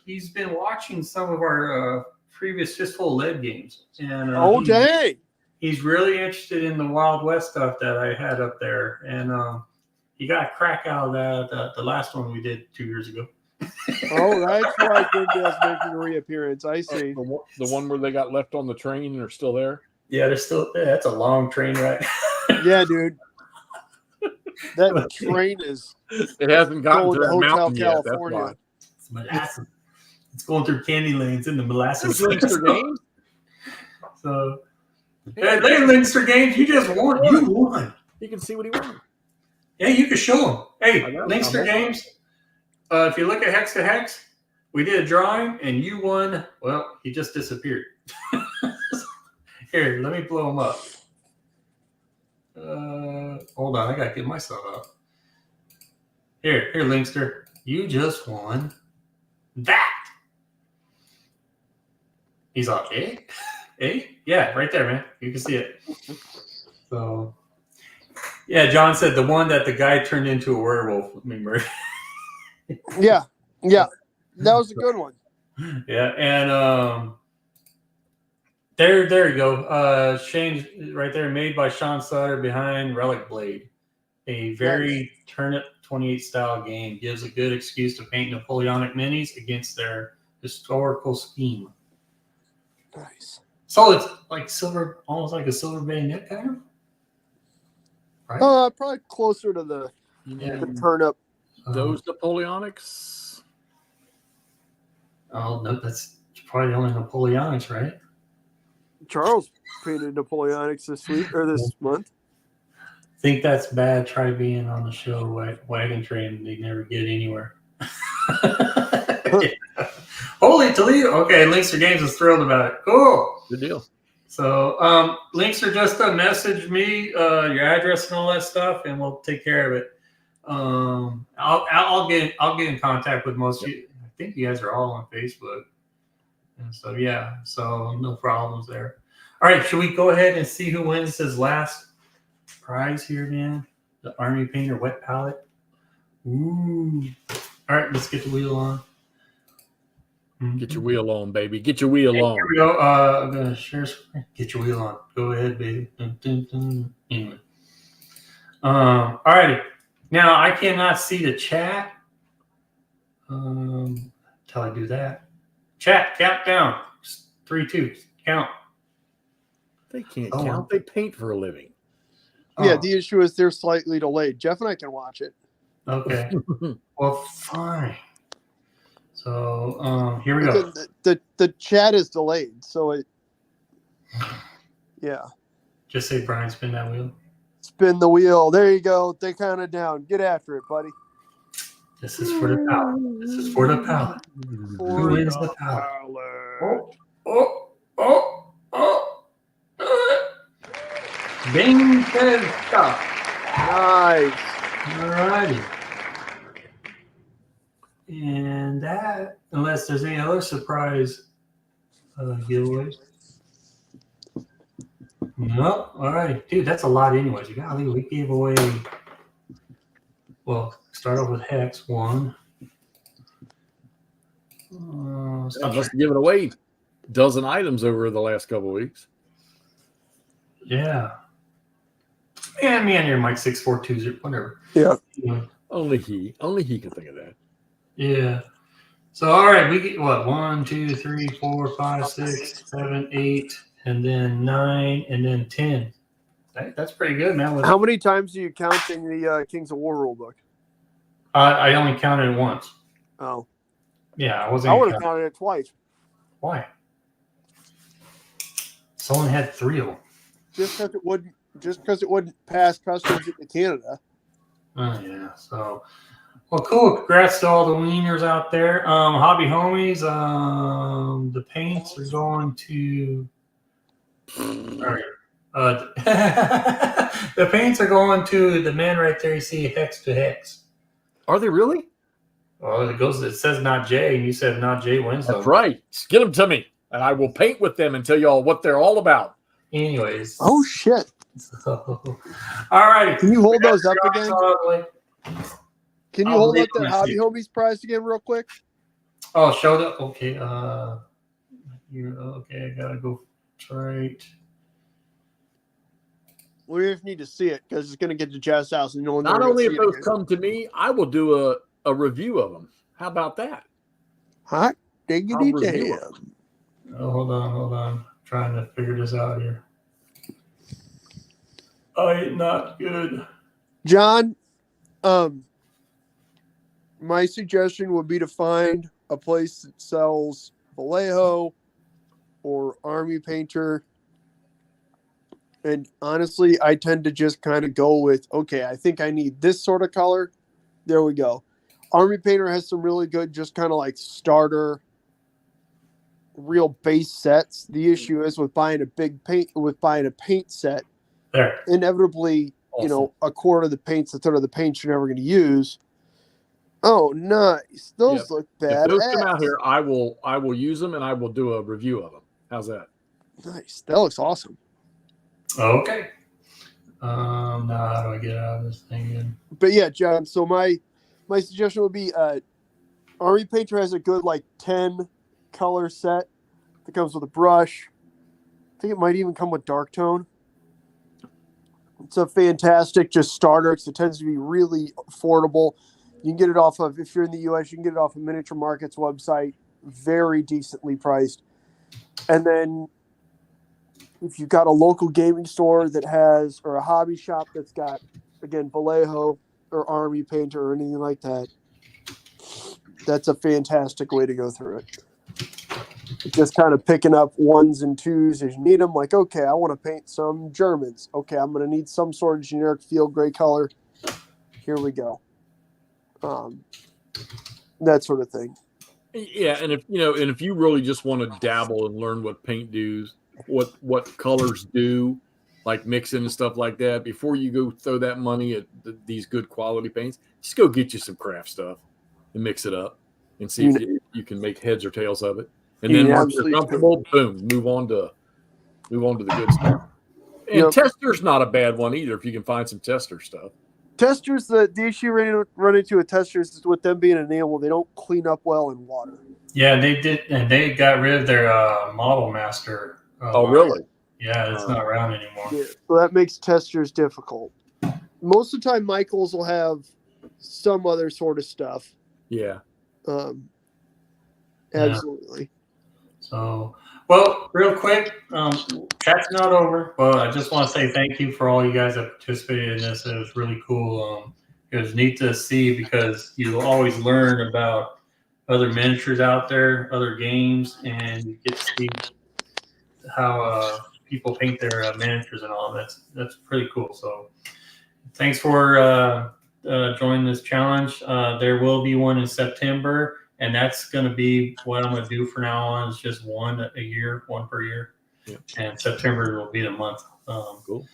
He's been watching some of our previous Fistful of Lead games. And dang. He's really interested in the Wild West stuff that I had up there. And he got a crack out of that, the last one we did 2 years ago. Oh, that's why Grimdale's making a reappearance. I see. The one where they got left on the train and are still there? Yeah, they're still there. That's a long train ride. Yeah, dude. That train is. It hasn't gotten to that Hotel mountain yet. California. That's why. It's molasses. It's going through candy lanes in the molasses. Leinster Games? So, hey, Leinster Games, you just won. You won. You can see what he won. Yeah, you can show them. Hey, I know. Leinster Games, if you look at Hex to Hex, we did a drawing and you won. Well, he just disappeared. Here, let me blow him up. Hold on, I gotta get myself up. Here, Leinster, you just won that. He's like, eh? Yeah, right there, man. You can see it. So, yeah, John said the one that the guy turned into a werewolf. Remember? Yeah, that was a good one. Yeah, and there you go. Shane right there, made by Sean Sutter behind Relic Blade. A very Turnip 28 style game. Gives a good excuse to paint Napoleonic minis against their historical scheme. Nice. So it's like silver, almost like a silver bayonet kind of? Right? Probably closer to the Yeah. turnip. Those Napoleonics? Oh, no, probably the only Napoleonics, right? Charles painted Napoleonics this week or this month. Think that's bad. Try being on the show wagon train. They never get anywhere. Holy Toledo. Okay, Linkster Games is thrilled about it. Cool. Good deal. So, Linkster just message me your address and all that stuff, and we'll take care of it. I'll get in contact with most of you. I think you guys are all on Facebook, and so yeah, so no problems there. All right, should we go ahead and see who wins this last prize here, man? The Army Painter Wet Palette. Ooh. All right, let's get the wheel on. Get your wheel on, baby. Get your wheel on. Here we go. I'm gonna share screen. Get your wheel on. Go ahead, baby. Dun, dun, dun. Anyway. All righty. Now I cannot see the chat. Until I do that. Chat, count down. 3, 2, count. They can't count. They paint for a living. Yeah, the issue is they're slightly delayed. Jeff and I can watch it. Okay. Well, fine. So here we go. The chat is delayed, so it. Yeah. Just say, Brian, spin that wheel. Spin the wheel. There you go. They counted down. Get after it, buddy. This is for the palette. This is for the palette. Who wins the palette? Oh. Bing stop. Nice. All righty. And that, unless there's any other surprise giveaways. Nope. All right. Dude, that's a lot anyways. You got we gave away, well, start off with Hex 1. Just giving away a dozen items over the last couple of weeks. Yeah. And me and your Mike 6420, whatever. Yeah. Only he can think of that. Yeah. So all right, we get what? 1, 2, 3, 4, 5, 6, 7, 8, and then 9, and then 10. That's pretty good, man. How many times do you count in the Kings of War rulebook? I only counted it once. Oh. Yeah, I wasn't. I would have counted it twice. Why? Someone had 3 of them. Just because it wouldn't pass customs into Canada. Oh yeah. So, well, cool. Congrats to all the wieners out there. Hobby homies. The paints are going to. All right. The paints are going to the man right there. You see Hex to Hex. Are they really? Well, it says not Jay, and you said not Jay wins. That's right. Get them to me, and I will paint with them and tell y'all what they're all about. Anyways. Oh shit. So, all right. Can you hold those up again? Can you hold up that Hobby Homies prize again real quick? Oh, showed up. Okay. Okay. I gotta go right. We just need to see it because it's going to get to Jeff's house, and not only if those come to me, I will do a review of them. How about that? Hot diggity damn. Oh, hold on. I'm trying to figure this out here. Not good. John, my suggestion would be to find a place that sells Vallejo or Army Painter. And honestly, I tend to just kind of go with, okay, I think I need this sort of color. There we go. Army Painter has some really good, just kind of like starter, real base sets. The issue is with buying a paint set, there. Inevitably, awesome. A quarter of the paint's a third of the paint you're never going to use. Oh, nice. Those look bad. If those come out here, I will use them and I will do a review of them. How's that? Nice. That looks awesome. Okay. Now how do I get out of this thing again? But yeah, John, so my suggestion would be Army Painter has a good 10 color set that comes with a brush. I think it might even come with dark tone. It's a fantastic just starter because it tends to be really affordable. You can get it off of, if you're in the US, you can get it off of Miniature Market's website, very decently priced. And then if you've got a local gaming store that has, or a hobby shop that's got, again, Vallejo or Army Painter or anything like that, that's a fantastic way to go through it. just kind of picking up ones and twos as you need them. Like, okay, I want to paint some Germans. Okay, I'm going to need some sort of generic field gray color. Here we go. That sort of thing. Yeah, and if you really just want to dabble and learn what paint does, what colors do, like mixing and stuff like that, before you go throw that money at these good quality paints, just go get you some craft stuff and mix it up and see if you can make heads or tails of it. And then once you're comfortable, boom, move on to the good stuff. And Tester's not a bad one either if you can find some Tester stuff. Testers, the issue you run into with testers is with them being enamel, they don't clean up well in water. Yeah, they did, and they got rid of their Model Master. Oh, really? Yeah, it's not around anymore. Yeah, so that makes testers difficult. Most of the time, Michaels will have some other sort of stuff. Yeah. Absolutely. Yeah. So, well, real quick, chat's not over. Well, I just want to say thank you for all you guys that participated in this. It was really cool. It was neat to see because you always learn about other miniatures out there, other games, and you get to see how people paint their miniatures and all. That's pretty cool. So, thanks for joining this challenge. There will be one in September. And that's going to be what I'm going to do from now on. Is just one per year. Yeah. And September will be the month. Cool.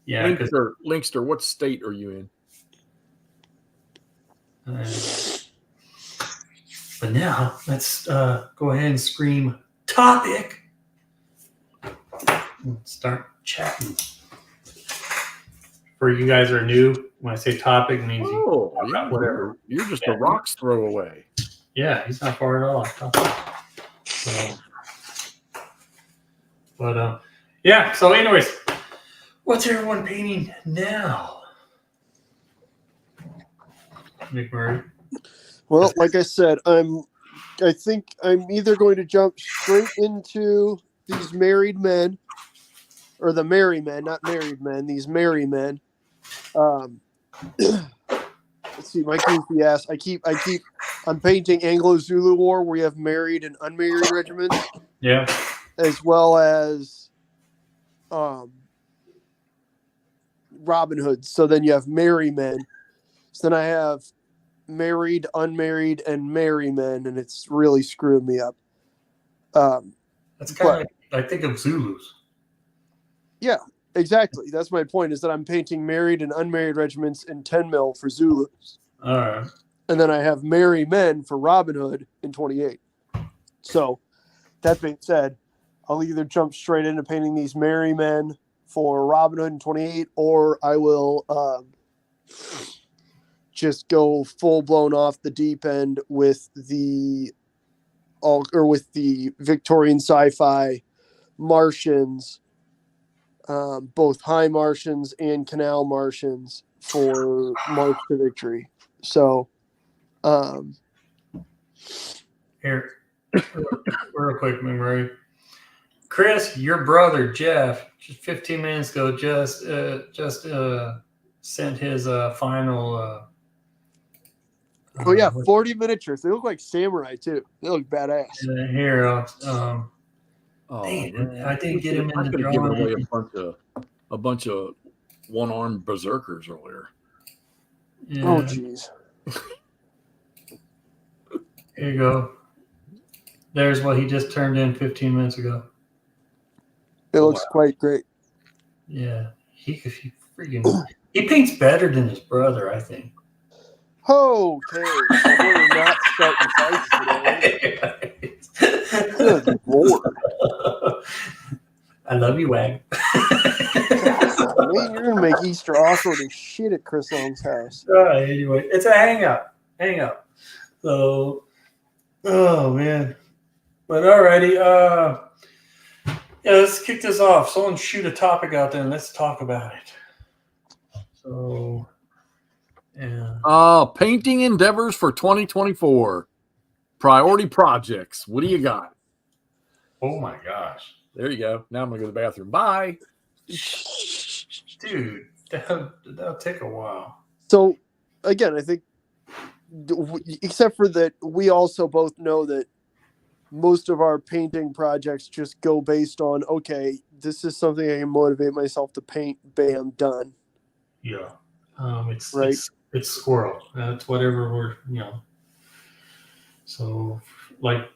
Yeah. Linkster, what state are you in? But now let's go ahead and scream topic. And start chatting. For you guys who are new, when I say topic, it means whatever. You're just a rocks throw away. Yeah, he's not far at all. So, but yeah. So, anyways, what's everyone painting now, McMurray? Well, like I said, I think I'm either going to jump straight into these married men, or the merry men, not married men. These merry men. Let's see, Mike needs the ass. I'm painting Anglo-Zulu War, where you have married and unmarried regiments. Yeah. As well as Robin Hood. So then you have merry men. So then I have married, unmarried, and merry men, and it's really screwing me up. That's kind of like, I think of Zulus. Yeah. Exactly. That's my point, is that I'm painting married and unmarried regiments in 10 mil for Zulus. All right. And then I have merry men for Robin Hood in 28. So that being said, I'll either jump straight into painting these merry men for Robin Hood in 28, or I will just go full blown off the deep end with the Victorian sci-fi Martians. Both high Martians and canal Martians for March to Victory. So, here, real quick, Murray. Chris, your brother Jeff, just 15 minutes ago, just sent his final. 40 miniatures. They look like samurai too. They look badass. Here, I didn't get him in the drawing. Given away a bunch of one-armed berserkers earlier. Yeah. Oh, jeez. Here you go. There's what he just turned in 15 minutes ago. It looks quite great. Yeah, he paints better than his brother, I think. Okay, we're not starting fights today. Good Lord. I love you, Wag. Man, you're going to make Easter awkward as shit at Chris Long's house. Anyway, it's a hangout. So, oh, man. But alrighty, let's kick this off. Someone shoot a topic out there and let's talk about it. So, yeah. Painting endeavors for 2024. Priority projects. What do you got? Oh my gosh. There you go. Now I'm going to go to the bathroom. Bye. Dude, that'll take a while. So, again, I think, except for that, we also both know that most of our painting projects just go based on, okay, this is something I can motivate myself to paint. Bam, done. Yeah. It's Right. it's squirrel. That's whatever we're. So like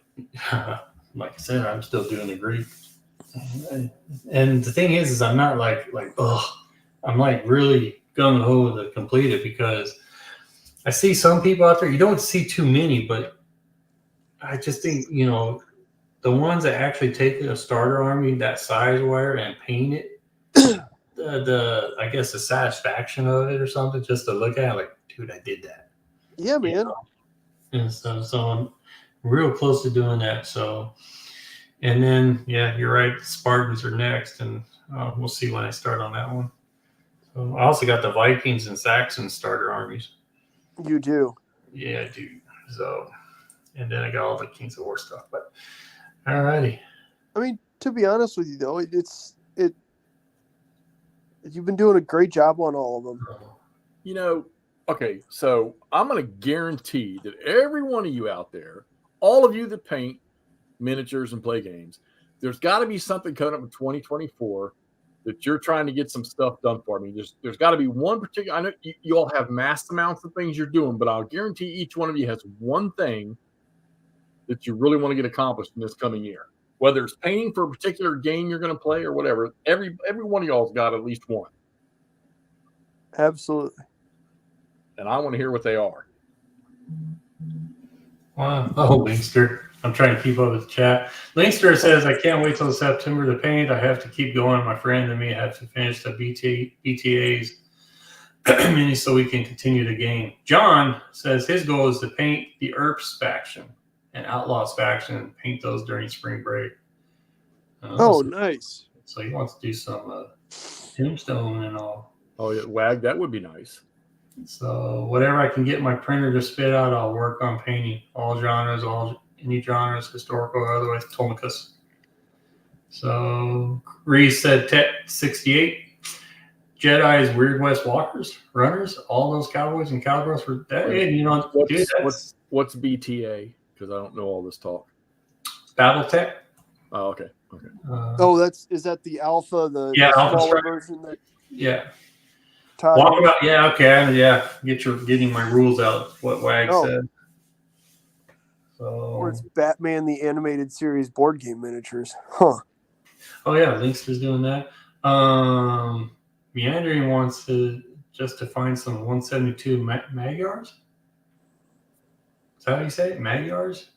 like I said, I'm still doing the Greek. And the thing is I'm not like I'm like really gung ho to complete it because I see some people out there. You don't see too many, but I just think the ones that actually take a starter army that size wire and paint it. The I guess the satisfaction of it or something, just to look at it, like, dude, I did that. Yeah, man. And so I'm real close to doing that. So, and then yeah, you're right. Spartans are next, and we'll see when I start on that one. So I also got the Vikings and Saxons starter armies. You do. Yeah, I do. So, and then I got all the Kings of War stuff. But alrighty. I mean, to be honest with you, though, you've been doing a great job on all of them. Okay, so I'm going to guarantee that every one of you out there, all of you that paint miniatures and play games, there's got to be something coming up in 2024 that you're trying to get some stuff done for. I mean, there's got to be one particular. I know you all have mass amounts of things you're doing, but I'll guarantee each one of you has one thing that you really want to get accomplished in this coming year. Whether it's painting for a particular game you're going to play or whatever, every one of y'all's got at least one. Absolutely. And I want to hear what they are. Wow. Oh, Linkster. I'm trying to keep up with the chat. Linkster says, I can't wait till September to paint. I have to keep going. My friend and me have to finish the BTAs mini so we can continue the game. John says his goal is to paint the ERPs faction and Outlaws faction and paint those during spring break. Nice. So he wants to do some tombstone and all. Oh, yeah, WAG, that would be nice. So whatever I can get my printer to spit out, I'll work on painting. All genres, any genres, historical or otherwise, Tomicus. So Reese said Tet 68. Jedi's Weird West Walkers, runners, all those cowboys and cowgirls were that. What's BTA? Because I don't know all this talk. BattleTech. Oh, okay. Is that the alpha? The Alpha smaller version that. Yeah. Walk about, yeah, okay, yeah. Getting my rules out. What WAG said. So. Or it's Batman the Animated Series board game miniatures, huh? Oh yeah, Linkster's doing that. Meandering wants to find some 172 Magyars. Is that how you say it? Magyars,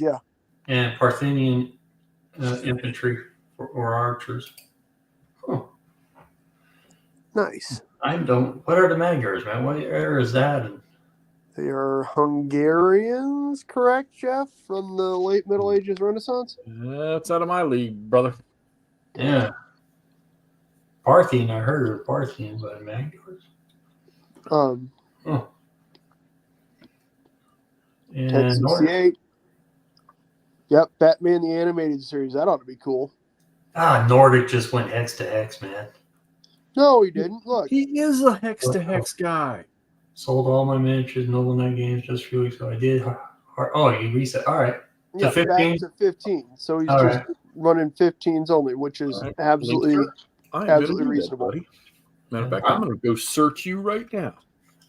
yeah. And Parthenian infantry or archers. Huh. Nice. What are the Magyars, man? What era is that? They are Hungarians, correct, Jeff? From the late Middle Ages Renaissance? That's out of my league, brother. Yeah. Parthian, I heard of Parthian, but Magyars. And 68. Yep, Batman the Animated Series. That ought to be cool. Nordic just went hex to hex, man. No, he didn't. Look. He is a hex to hex guy. Sold all my miniatures, Noble Knight games just a few weeks ago. I did. He reset. All right. Yeah, 15? Back to 15. So he's just running 15s only, which is absolutely reasonable. That, matter of fact, I'm going to go search you right now.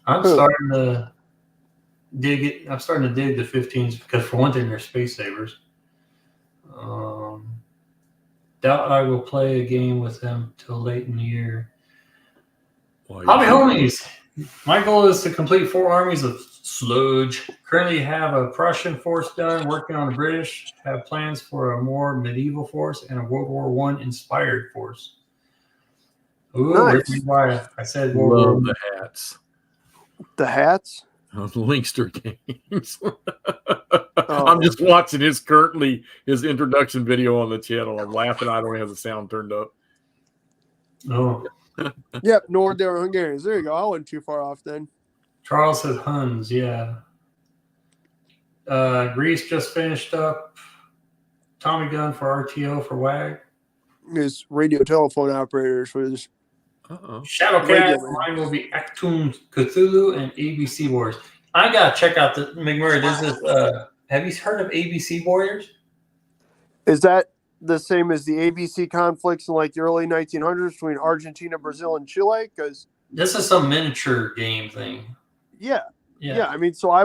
I'm starting to dig it. I'm starting to dig the 15s because, for one thing, they're space savers. Doubt I will play a game with them till late in the year. Hobby homies. My goal is to complete 4 armies of sludge. Currently have a Prussian force done, working on the British. Have plans for a more medieval force and a World War I inspired force. Ooh, nice. Why I said Love the hats. The hats? Linkster games. I'm just watching his introduction video on the channel. I'm laughing. I don't have the sound turned up. Oh. Yep, Northern Hungarians. There you go. I wasn't too far off then. Charles says Huns, yeah. Greece just finished up Tommy gun for RTO for WAG. His radio telephone operators for this. Shadowcat, mine will be Actoon Cthulhu and ABC Wars. I gotta check out the McMurray. This is have you heard of ABC Warriors? Is that the same as the ABC conflicts in like the early 1900s between Argentina, Brazil, and Chile? Because This is some miniature game thing. yeah, Yeah. I mean, so I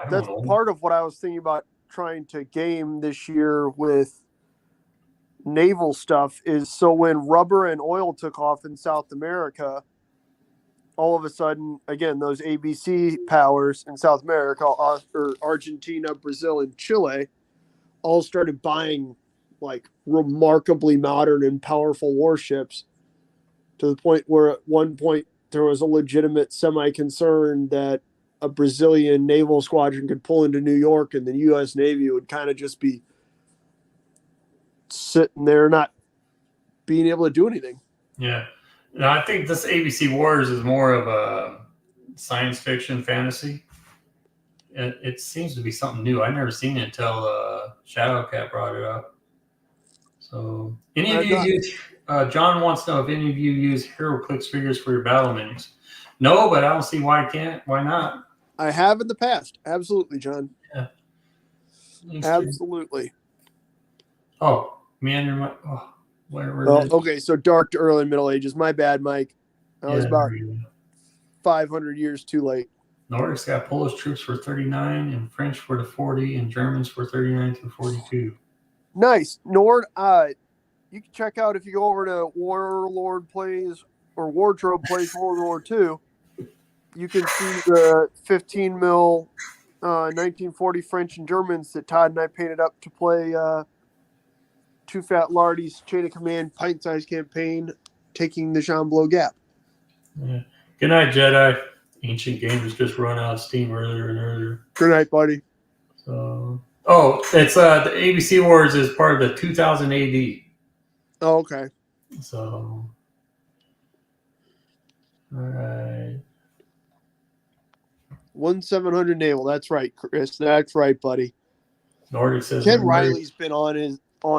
that's don't know. part of what I was thinking about trying to game this year with naval stuff is so when rubber and oil took off in South America, all of a sudden, again, those ABC powers in South America, or Argentina, Brazil, and Chile, all started buying like remarkably modern and powerful warships to the point where at one point there was a legitimate semi-concern that a Brazilian naval squadron could pull into New York and the U.S. Navy would kind of just be sitting there not being able to do anything. Yeah. No, I think this ABC Warriors is more of a science fiction fantasy. It seems to be something new. I've never seen it until Shadowcat brought it up. So, any of you use? John wants to know if any of you use HeroClix figures for your battle minis. No, but I don't see why I can't. Why not? I have in the past. Absolutely, John. Yeah. Absolutely. Oh, Meander. Oh, where okay, so dark to early Middle Ages. My bad, Mike. I was about 500 years too late. Nordic's got Polish troops for 39 and French for the 40 and Germans for 39 through 42. Nice. Nord, you can check out if you go over to Warlord Plays or Wardrobe Plays World War II, you can see the 15 mil 1940 French and Germans that Todd and I painted up to play Two Fat Lardy's Chain of Command pint-sized campaign taking the Jean Blow Gap. Yeah. Good night, Jedi. Ancient Gamers just run out of steam earlier and earlier. Good night, buddy. So, it's the ABC Wars is part of the 2000 AD. Oh, okay. So, all right. 1-700 naval. That's right, Chris. That's right, buddy. Nordic says Ken Riley's been on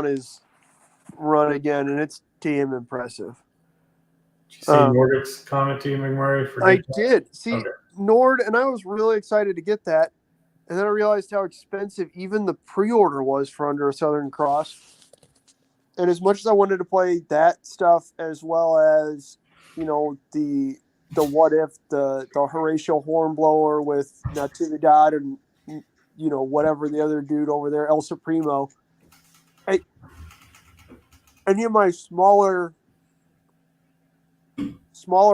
his run again, and it's damn impressive. Did you see Nordic's comment to you, McMurray? I did. See, Nord, and I was really excited to get that. And then I realized how expensive even the pre-order was for Under a Southern Cross. And as much as I wanted to play that stuff, as well as, the What If, the Horatio Hornblower with Natividad and, whatever the other dude over there, El Supremo. Any of my smaller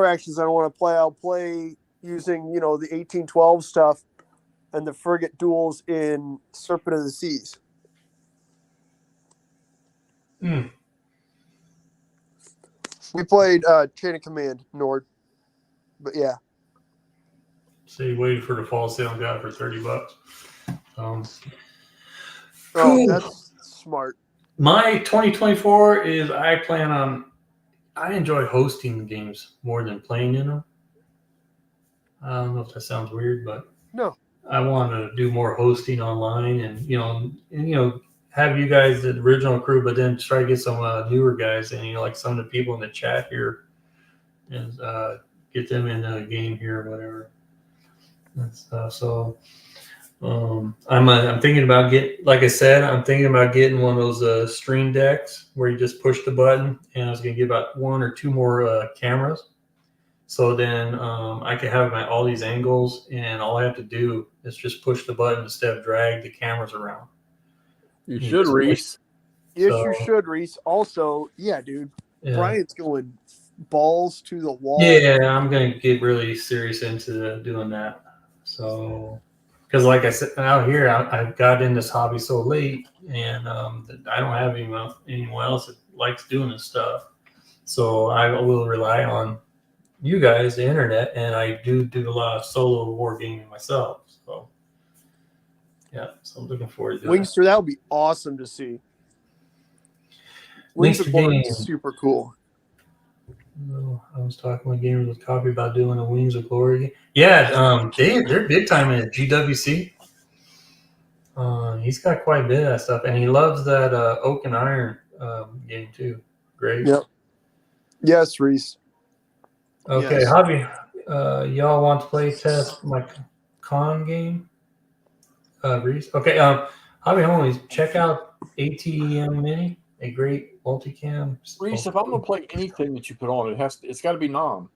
actions I don't want to play, I'll play using, the 1812 stuff and the frigate duels in Serpent of the Seas. Hmm. We played Chain of Command, Nord. But yeah. So you waited for the fall sale and got it for $30. Oh, that's smart. My 2024 is I enjoy hosting games more than playing in them. I don't know if that sounds weird, but no, I want to do more hosting online and have you guys the original crew, but then try to get some newer guys and like some of the people in the chat here and get them in a game here or whatever. And stuff. So I'm thinking about I'm thinking about getting one of those stream decks where you just push the button, and I was going to get about one or two more cameras. So then I could have all these angles, and all I have to do is just push the button instead of drag the cameras around. You should, Reese. Yes, you should, Reese. Also, yeah, dude. Yeah. Brian's going balls to the wall. Yeah, I'm going to get really serious into doing that. So, because like I said, out here, I got in this hobby so late, and I don't have anyone else that likes doing this stuff. So I will rely on you guys, the internet, and I do a lot of solo war gaming myself. So, yeah, so I'm looking forward to Wingster, that would be awesome to see. Wingster is super cool. I was talking with gamers with Copy about doing a Wings of Glory game. Yeah, they're big time in GWC. He's got quite a bit of that stuff, and he loves that Oak and Iron game too. Great. Yep. Yes, Reese. Okay, yes. Hobby, y'all want to play test my con game? Reese. Okay. Hobby homies, check out ATEM Mini, a great multicam. Reese, if I'm gonna play anything that you put on, it's got to be nom.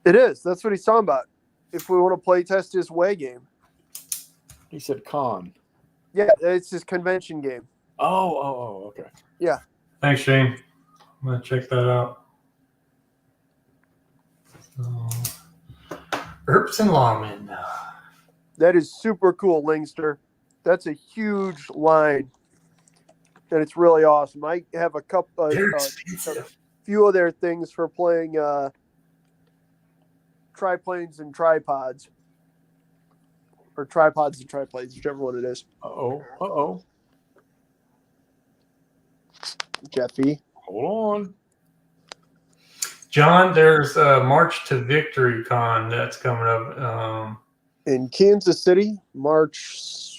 It is. That's what he's talking about. If we want to play test his way game. He said con. Yeah, it's his convention game. Oh, okay. Yeah. Thanks, Shane. I'm gonna check that out. Herbs and lawmen. That is super cool, Lingster. That's a huge line. And it's really awesome. I have a couple They're a expensive. few of their things for playing triplanes and tripods. Or tripods and triplanes, whichever one it is. Uh-oh. Jeffy. Hold on. John, there's March to Victory Con that's coming up. In Kansas City, March,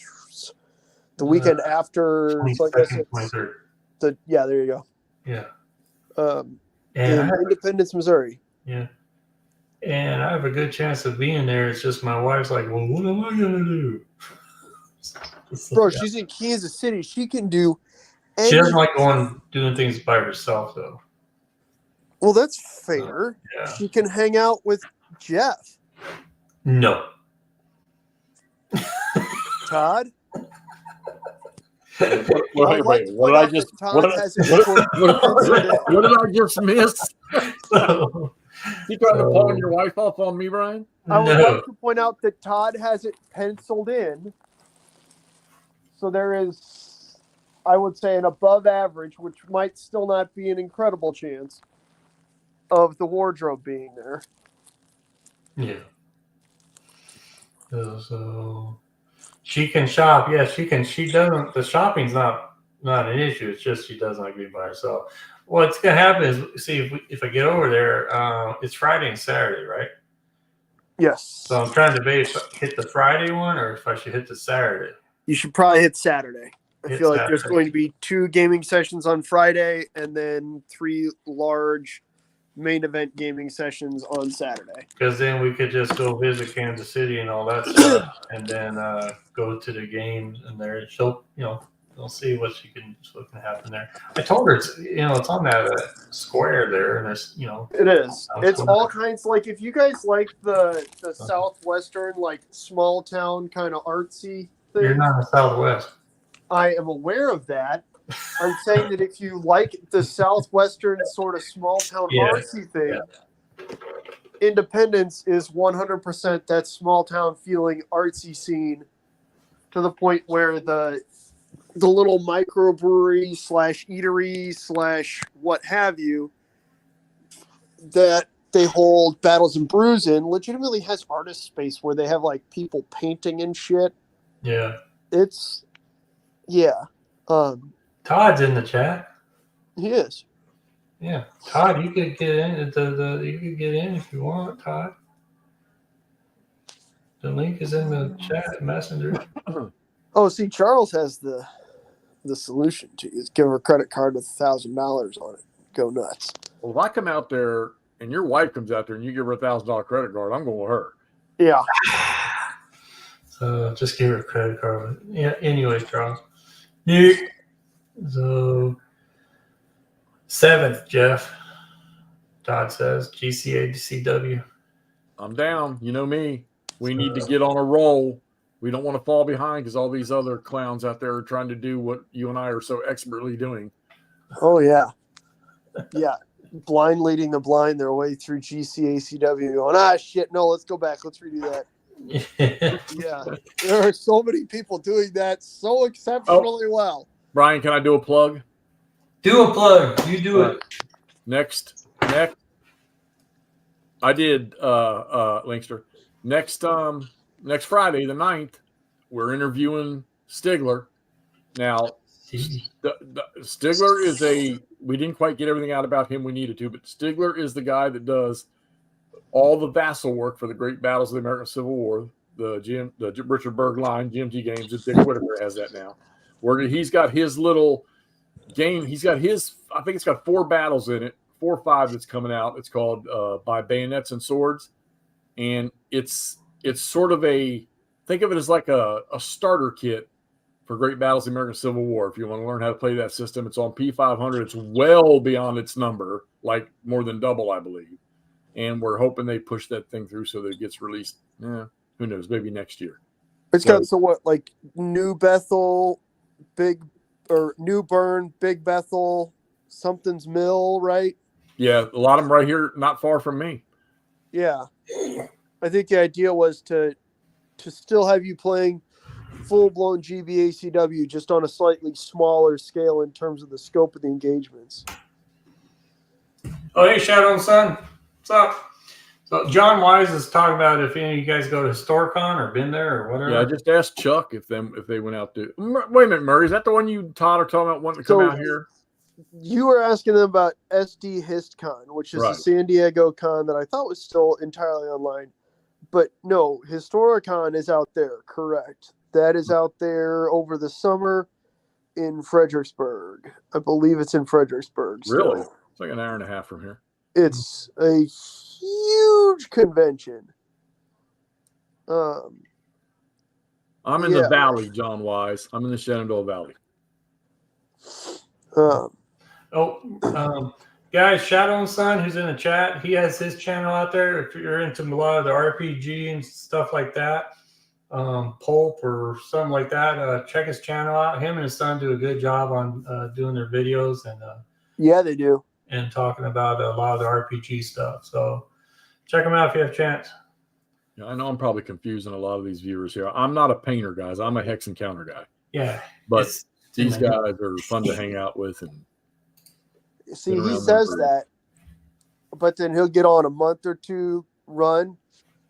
the weekend after. So I guess 23rd. yeah, there you go. Yeah. In Independence, Missouri. Yeah. And I have a good chance of being there. It's just my wife's like, well, what am I going to do? Bro, she's in Kansas City. She can do She doesn't like doing things by herself, though. Well, that's fair. Yeah. She can hang out with Jeff. No. What Todd? did I just miss? You trying to pawn your wife off on me, Brian? I would like to point out that Todd has it penciled in. So there is, I would say, an above average, which might still not be an incredible chance, of the wardrobe being there. Yeah. So she can shop. Yeah, she can. She doesn't. The shopping's not an issue. It's just she doesn't like being by herself. What's gonna happen is, see, if I get over there, it's Friday and Saturday, right? Yes. So I'm trying to debate if I hit the Friday one or if I should hit the Saturday. You should probably hit Saturday. I feel like there's Saturday. going to be 2 gaming sessions on Friday and then 3 large main event gaming sessions on Saturday. Because then we could just go visit Kansas City and all that stuff, and then go to the games, and there she'll, we'll see what can happen there. I told her it's on that square there, and there's It is. It's all kinds. Like if you guys like the southwestern, like small town kind of artsy thing. You're not in the Southwest. I am aware of that. I'm saying that if you like the southwestern sort of small town artsy thing, Independence is 100% that small town feeling artsy scene, to the point where the little microbrewery / eatery / what have you that they hold Battles and Brews in legitimately has artist space where they have like people painting and shit. Yeah. It's Todd's in the chat. He is. Yeah, Todd, you could get in. You could get in if you want, Todd. The link is in the chat messenger. Oh, see, Charles has the solution to is give her a credit card with $1,000 on it. Go nuts. Well, if I come out there and your wife comes out there and you give her $1,000 credit card, I'm going with her. Yeah. So just give her a credit card. Yeah. Anyway, Charles. Yeah. So 7th, Jeff. Todd says GCA CW. I'm down. You know me. We need to get on a roll. We don't want to fall behind because all these other clowns out there are trying to do what you and I are so expertly doing. Oh, yeah. Yeah. Blind leading the blind their way through GCACW going, shit, no, let's go back. Let's redo that. Yeah. There are so many people doing that so exceptionally well. Brian, can I do a plug? Do a plug. You do it. Next. I did, Linkster. Next Friday, the 9th, we're interviewing Stigler. Now, Stigler is we didn't quite get everything out about him we needed to, but Stigler is the guy that does all the vassal work for the great battles of the American Civil War, the Richard Berg line, GMT games, and Dick Whitaker has that now. He's got his little game. He's got I think it's got 4 battles in it, 4 or 5 that's coming out. It's called By Bayonets and Swords. And it's sort of a think of it as like a starter kit for Great Battles of the American Civil War. If you want to learn how to play that system, it's on P500. It's well beyond its number, like more than double, I believe. And we're hoping they push that thing through so that it gets released. Who knows? Maybe next year. It's got like New Bethel, New Bern, Big Bethel, something's Mill, right? Yeah, a lot of them right here, not far from me. Yeah, I think the idea was to still have you playing full-blown GBACW, just on a slightly smaller scale in terms of the scope of the engagements. Oh, hey, Shadow and Sun. What's up? So John Wise is talking about if any of you guys go to StoreCon or been there or whatever. Yeah, I just asked Chuck if they went out to. Wait a minute, Murray, is that the one you Todd are talking about wanting to come out here? You were asking them about SD HistCon, which is Right. a San Diego con that I thought was still entirely online. But no, Historicon is out there, correct. That is out there over the summer in Fredericksburg. I believe it's in Fredericksburg. Still. Really? It's like an hour and a half from here. It's a huge convention. I'm in the Valley, John Wise. I'm in the Shenandoah Valley. Guys, Shadow and Sun, who's in the chat, he has his channel out there. If you're into a lot of the RPG and stuff like that, Pulp or something like that, check his channel out. Him and his son do a good job on doing their videos and yeah, they do, and talking about a lot of the RPG stuff. So check them out if you have a chance. Yeah, I know I'm probably confusing a lot of these viewers here. I'm not a painter, guys. I'm a hex encounter guy. Yeah, but these guys are fun to hang out with. And see, he says that, but then he'll get on a month or two run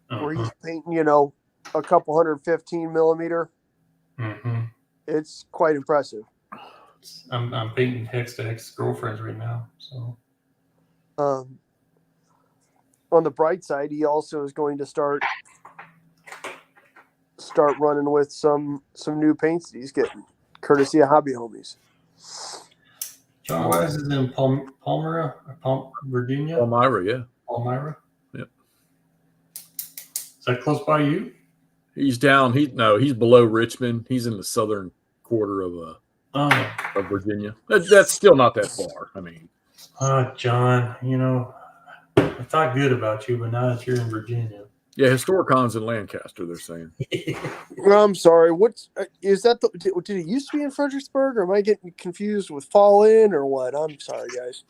where he's painting, a couple 115 millimeter. Mm-hmm. It's quite impressive. I'm painting hex to hex girlfriends right now. So, on the bright side, he also is going to start running with some new paints that he's getting, courtesy of Hobby Homies. John Wise is in Palmyra, Virginia. Palmyra, yeah. Palmyra. Yep. Is that close by you? He's down. He's below Richmond. He's in the southern quarter of Virginia. That's still not that far. I mean, John, I thought good about you, but now that you're in Virginia. Yeah, Historicon's in Lancaster, they're saying. I'm sorry. What is that? Did it used to be in Fredericksburg, or am I getting confused with Fall In or what? I'm sorry, guys.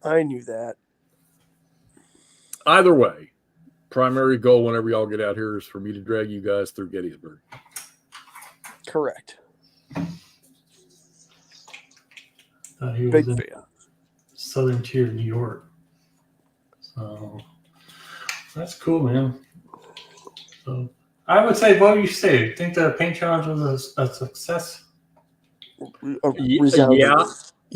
I knew that. Either way, primary goal whenever y'all get out here is for me to drag you guys through Gettysburg. Correct. Big fan. Southern tier, New York. So that's cool, man. So I would say, what do you say? Think the paint challenge was a success? Yeah,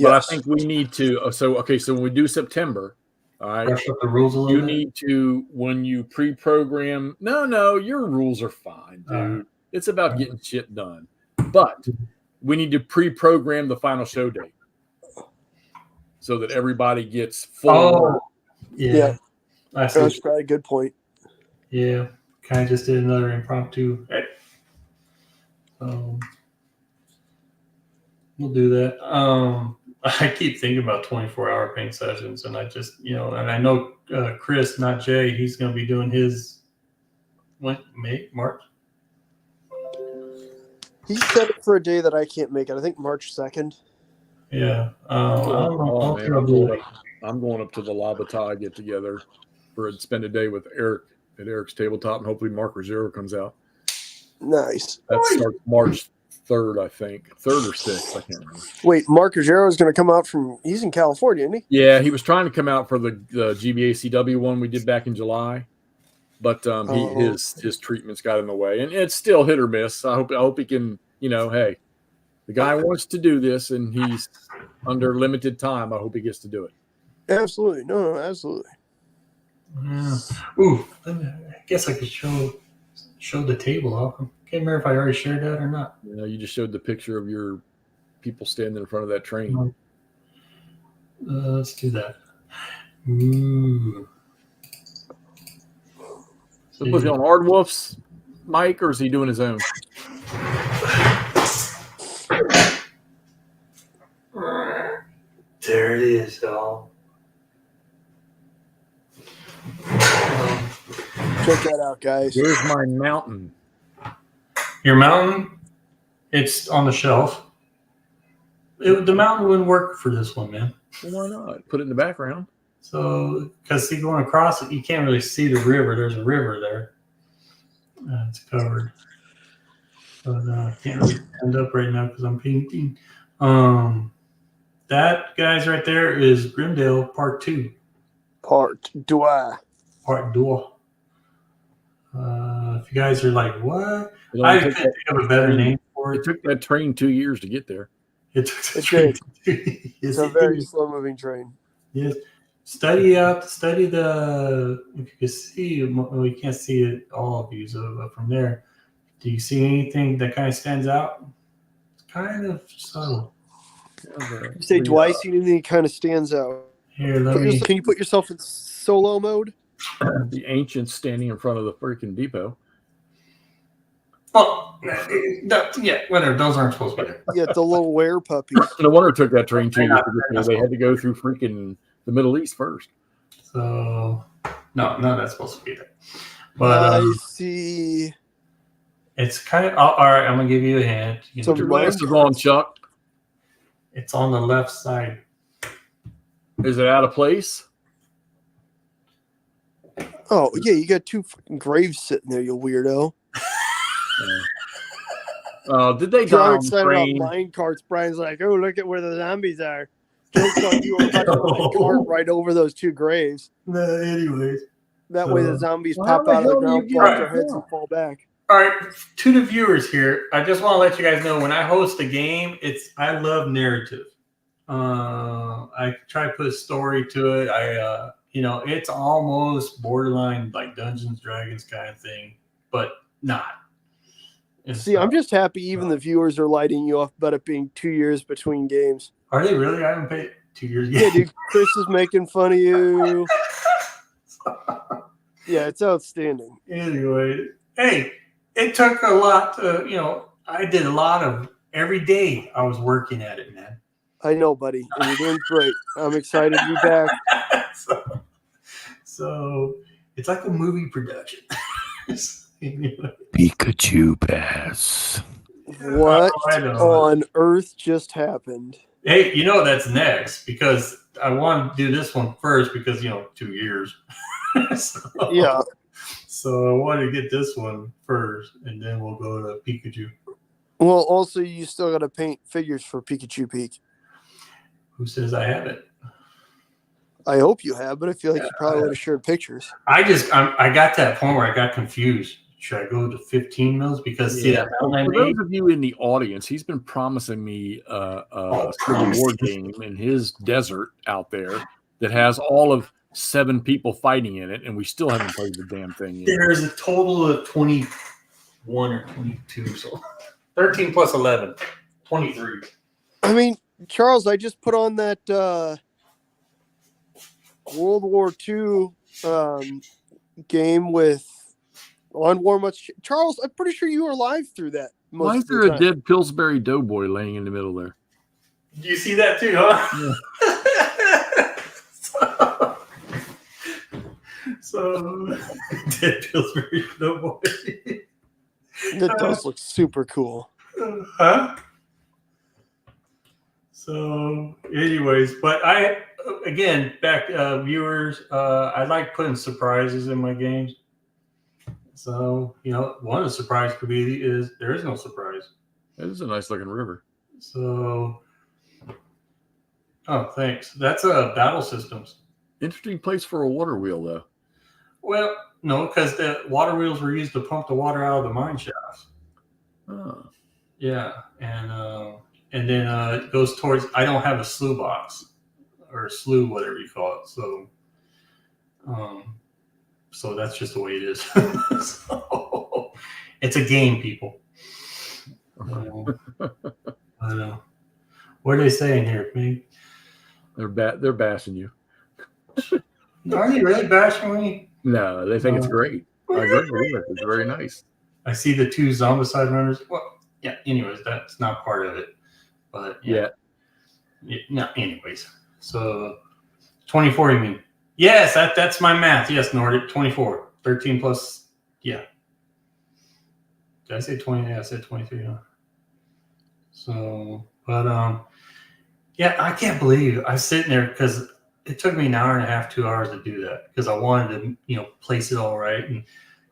but I think we need to. So when we do September, all right, brush up the rules a little bit. Need to, when you pre-program. No, your rules are fine, dude. It's about getting shit done, but we need to pre-program the final show date so that everybody gets full. Oh, yeah. That's probably a good point. Yeah, kind of just did another impromptu. We'll do that. I keep thinking about 24-hour paint sessions, and I just, and I know Chris, not Jay, he's going to be doing his March. He set it for a day that I can't make it. I think March 2nd. Yeah. I'm going up to the La Bataille get together for spend a day with Eric at Eric's Tabletop, and hopefully Mark Ruggiero comes out. Nice. That starts March 3rd, I think. 3rd or 6th, I can't remember. Wait, Mark Ruggiero is going to come out he's in California, isn't he? Yeah, he was trying to come out for the GBACW one we did back in July, but his treatments got in the way, and it's still hit or miss. I hope he can, hey, the guy wants to do this, and he's under limited time. I hope he gets to do it. Absolutely. No, absolutely. Yeah. Ooh, I guess I could show the table. I can't remember if I already shared that or not. You just showed the picture of your people standing in front of that train. Let's do that. Ooh. So was it on Hard Wolf's Mike, or is he doing his own? There it is, y'all. Check that out, guys. Where's my mountain? Your mountain, it's on the shelf. The mountain wouldn't work for this one, man. Well, why not? Put it in the background. So, because see, going across it, you can't really see the river. There's a river there. It's covered. But I can't really stand up right now because I'm painting. That, guys, right there is Grimdale Part 2. Part 2. Part 2. If you guys are like, what? It I only couldn't took think of a better name for It it. took that train 2 years to get there. It took It did. Yes, It's a it very did. slow-moving train. Yes. Study the, if you can see, well, you can't see it, all of you, so but from there, do you see anything that kind of stands out? It's kind of subtle. You say, do I see anything that kind of stands out? Here, let me. Can you put yourself in solo mode? The ancients standing in front of the freaking depot. Oh, yeah, whatever. Those aren't supposed to be there. Yeah, the little were puppies. No wonder it took that train 2 years to get there. They had to go through freaking the Middle East first. So, no, that's supposed to be there. But I see. it's kind of all right. I'm gonna give you a hint. You So know, Your glasses on, Chuck. it's on the left side. Is it out of place? Oh, yeah, you got 2 fucking graves sitting there, you weirdo. Did they So die I'm on the excited train? about mine carts. Brian's like, oh, look at where the zombies are. Joke's on you. I'm touching my cart right over those 2 graves. Anyways. That way the zombies Well, how pop the out of the hell do ground, you fall get off their it heads, from? and fall back. All right, to the viewers here, I just want to let you guys know when I host a game, I love narrative. I try to put a story to it. It's almost borderline like Dungeons Dragons kind of thing, but not. See, I'm just happy even the viewers are lighting you off about it being 2 years between games. Are they really? I haven't paid 2 years Yeah, yet. dude, Chris is making fun of you. Yeah, it's outstanding. Anyway, hey, it took a lot to, I did a lot of every day I was working at it, man. I know, buddy, and you're doing great. I'm excited to be back. So it's like a movie production. Pikachu Pass. What I know. on earth just happened? Hey, that's next because I want to do this one first because 2 years. Yeah. So I want to get this one first, and then we'll go to Pikachu. Well, also, you still got to paint figures for Pikachu Peak. Who says I haven't? I hope you have, but I feel like you probably would have shared pictures. I got to that point where I got confused. Should I go to 15 mils? Because see that mountain I For made? those of you in the audience, he's been promising me a Civil War game in his desert out there that has all of 7 people fighting in it, and we still haven't played the damn thing yet. There's a total of 21 or 22, so 13 plus 11, 23. I mean, Charles, I just put on that World War II game with on War Much. Charles, I'm pretty sure you were live through that. Why is there a dead Pillsbury Doughboy laying in the middle there? You see that too, huh? Yeah. So dead Pillsbury Doughboy. That does look super cool. Huh? So, anyways, but viewers, I like putting surprises in my games. So, one of the surprises could be there is no surprise. That is a nice looking river. So, oh, thanks. That's battle systems. Interesting place for a water wheel, though. Well, no, because the water wheels were used to pump the water out of the mine shafts. Oh. Yeah, and then it goes towards. I don't have a slew box or a slew, whatever you call it. So that's just the way it is. So, it's a game, people. I know. What are they saying here, me? They're bashing you. Are you really bashing me? No, they think it's great. I agree with you. It's very nice. I see the 2 zombicide runners. Well, yeah. Anyways, that's not part of it. But yeah. No. Anyways, so 24. You mean? Yes, that's my math. Yes, Nordic 24. 13 plus. Yeah. Did I say 20? Yeah, I said 23. Huh? So, but yeah, I can't believe I was sitting there because it took me an hour and a half, 2 hours to do that because I wanted to, place it all right, and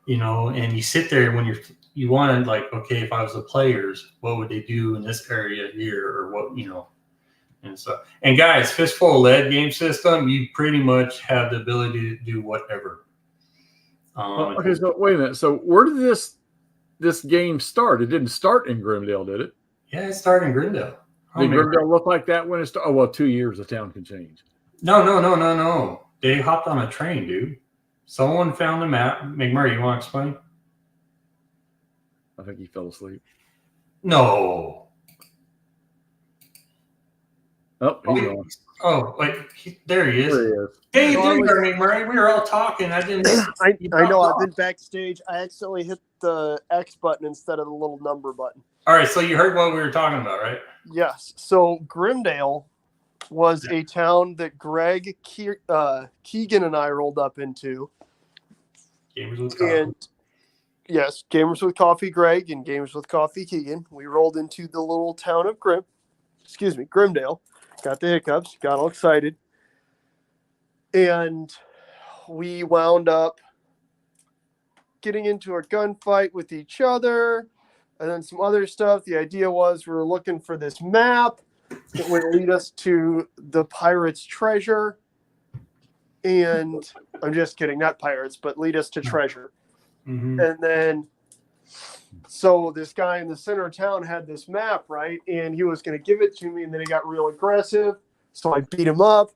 and you sit there when you wanted like, okay, if I was the players, what would they do in this area here, or what. And so, and guys, Fistful of Lead game system, you pretty much have the ability to do whatever. Okay, so wait a minute. So where did this game start? It didn't start in Grimdale, did it? Yeah, it started in Grindel. Did Grimdale look like that when it started? Oh, well, 2 years, the town can change. No. They hopped on a train, dude. Someone found the map. McMurray, you want to explain? I think he fell asleep. No. Oh, he's on. Oh, wait, there he is. There he is. Hey, there you are, McMurray. We were all talking. I didn't. I know. I've been backstage. I accidentally hit the X button instead of the little number button. All right, so you heard what we were talking about, right? Yes. So Grimdale was a town that Greg Keegan and I rolled up into. Gamers with Coffee. And yes, Gamers with Coffee Greg and Gamers with Coffee Keegan. We rolled into the little town of Grimdale. Got the hiccups, got all excited. And we wound up getting into a gunfight with each other and then some other stuff. The idea was we were looking for this map that would lead us to the pirates' treasure. And I'm just kidding, not pirates, but lead us to treasure. Mm-hmm. And then, so this guy in the center of town had this map, right? And he was going to give it to me, and then he got real aggressive. So I beat him up,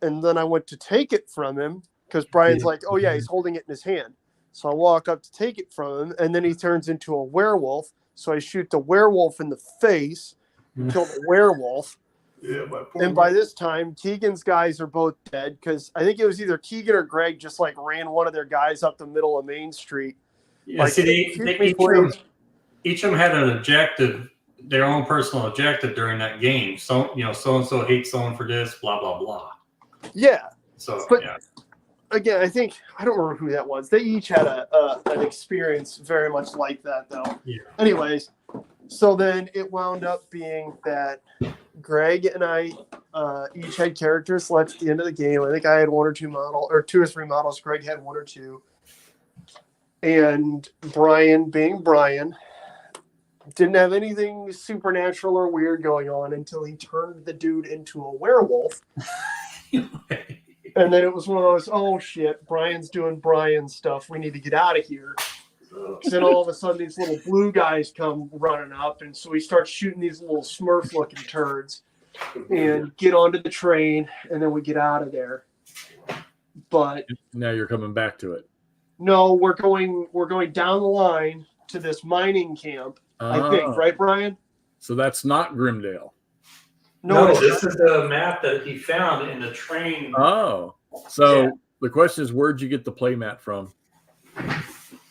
and then I went to take it from him because Brian's like, oh, yeah, he's holding it in his hand. So I walk up to take it from him, and then he turns into a werewolf. So I shoot the werewolf in the face, kill the werewolf. Yeah, and by this time, Keegan's guys are both dead because I think it was either Keegan or Greg just like ran one of their guys up the middle of Main Street. Yeah, like, see, each of them had an objective, their own personal objective during that game. So, so-and-so hates someone for this, blah, blah, blah. Yeah. So, but yeah. Again, I don't remember who that was. They each had an experience very much like that, though. Yeah. Anyways, so then it wound up being that Greg and I each had characters left at the end of the game. I think I had 1 or 2 models, or 2 or 3 models. Greg had 1 or 2. And Brian, being Brian, didn't have anything supernatural or weird going on until he turned the dude into a werewolf. And then it was one of those, oh shit, Brian's doing Brian stuff. We need to get out of here. Then all of a sudden these little blue guys come running up, and so we start shooting these little Smurf looking turds and get onto the train, and then we get out of there. But now you're coming back to it. No, we're going down the line to this mining camp, I think, right, Brian? So that's not Grimdale. No, this is the map that he found in the train. Oh, so the question is, where'd you get the play mat from?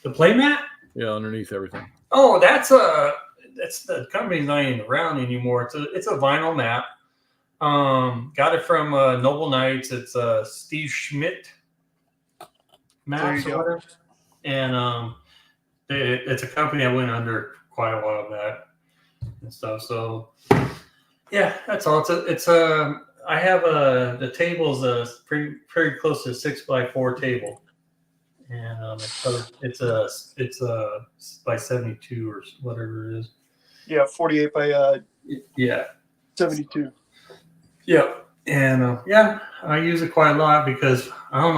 The play mat? Yeah, underneath everything. Oh, that's the company's not even around anymore. It's a vinyl map. Got it from Noble Knights. It's Steve Schmidt maps or whatever. And it's a company that went under quite a while back and stuff. So yeah, that's all. I have the table's pretty close to a 6x4 table, and it's a by 72 or whatever it is. Yeah, 48 by 72. Yeah, and I use it quite a lot because I don't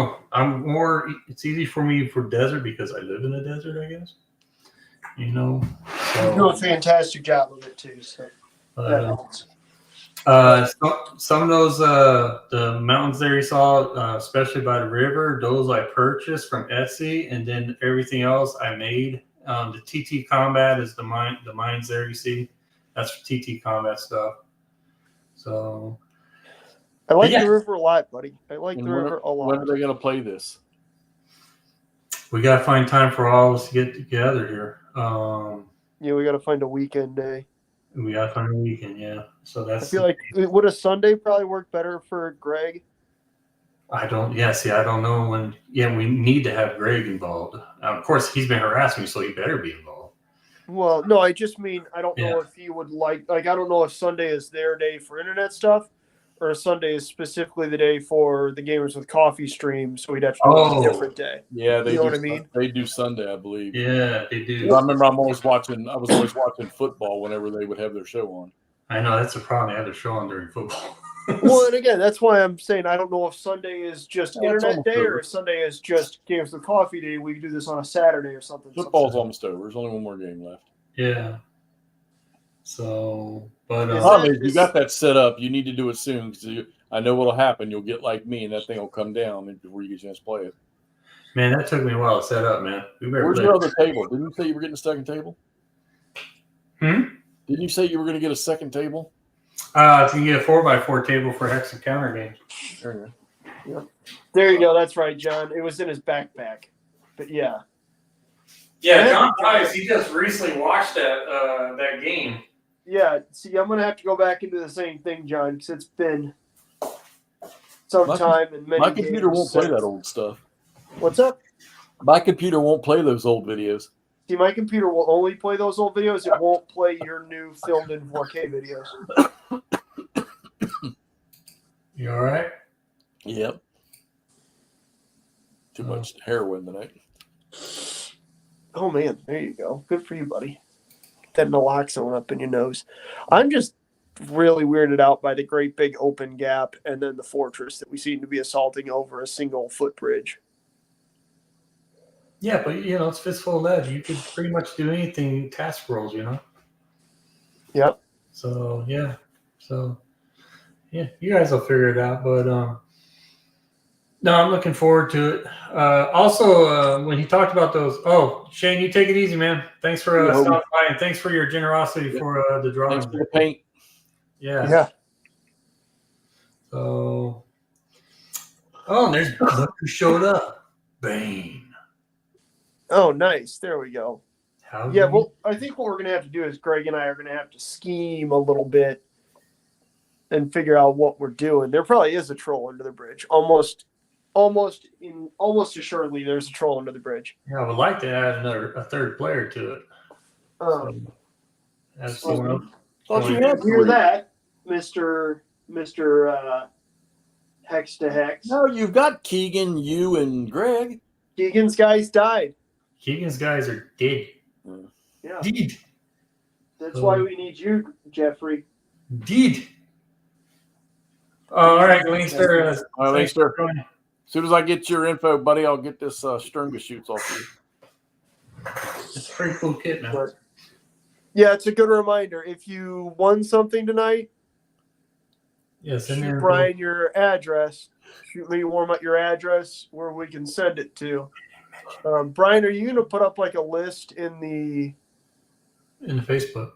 know. It's easy for me for desert because I live in the desert, I guess. So, you do a fantastic job of it too. So that helps. Some of those the mountains there you saw, especially by the river, those I purchased from Etsy, and then everything else I made. The TT Combat is the mines there you see. That's for TT Combat stuff. So I like the river a lot, buddy. I like the river a lot. When are they going to play this? we gotta find time for all of us to get together here. Yeah, we got to find a weekend day. We gotta find a weekend, yeah. So I that's feel like would a Sunday probably work better for Greg? I don't know when. Yeah, we need to have Greg involved. Of course, he's been harassing me, so he better be involved. Well, no, I just mean I don't know Yeah. if he would like I don't know if Sunday is their day for internet stuff or Sunday is specifically the day for the Gamers with Coffee stream, so we'd have to do it on a different day. Yeah, they You know do. what I mean? They do Sunday, I believe. Yeah, they do. I remember I was always watching football whenever they would have their show on. I know that's a problem. They have their show on during football. Well, and again, that's why I'm saying I don't know if Sunday is just Yeah, it's internet almost day or over. if Sunday is just Games with Coffee day. We could do this on a Saturday or something. Football's almost over. There's only one more game left. Yeah. So, but Is Problem is, that- you got that set up. You need to do it soon because I know what'll happen. You'll get like me, and that thing will come down before you get a chance to play it. man, that took me a while to set up, man. We better Where's play. your other table? Didn't you say you were getting a second table? Hmm? Didn't you say you were going to get a second table? You can get a 4x4 table for Hex and Counter games. There you go. There you go. That's right, John. It was in his backpack. But yeah. Yeah, John Price, he just recently watched that game. Yeah, see, I'm going to have to go back into the same thing, John, because it's been some time and many My computer games won't play since- that old stuff. What's up? My computer won't play those old videos. See, my computer will only play those old videos. It won't play your new filmed in 4K videos. You all right? Yep. Too much heroin tonight. Oh, man. There you go. Good for you, buddy. Get that naloxone up in your nose. I'm just really weirded out by the great big open gap and then the fortress that we seem to be assaulting over a single footbridge. Yeah, but it's fistful of lead. You could pretty much do anything task rolls, Yep. So yeah, you guys will figure it out. But no, I'm looking forward to it. Also, when he talked about those, Shane, you take it easy, man. Thanks for stopping by and thanks for your generosity for the drawing. Thanks for the paint. Yeah. So, and look who showed up, Bane. Oh, nice. There we go. How Yeah, well, I think what we're going to have to do is Greg and I are going to have to scheme a little bit and figure out what we're doing. There probably is a troll under the bridge. Almost assuredly there's a troll under the bridge. Yeah, I would like to add a third player to it. As someone else. Thought you You had hear three. that, Mr. Hex to Hex? No, you've got Keegan, you, and Greg. Keegan's guys died. Keegan's guys are dead. Yeah. Dead. That's why we need you, Jeffrey. Dead. All right, Leinster. All right, thanks for Leinster. joining. As soon as I get your info, buddy, I'll get this Strunga shoots off you. It's a pretty cool kit, man. But, yeah, it's a good reminder. If you won something tonight, Yes, in shoot there. Brian your address. Shoot me warm up your address where we can send it to. Brian, are you going to put up like a list in the? In the Facebook.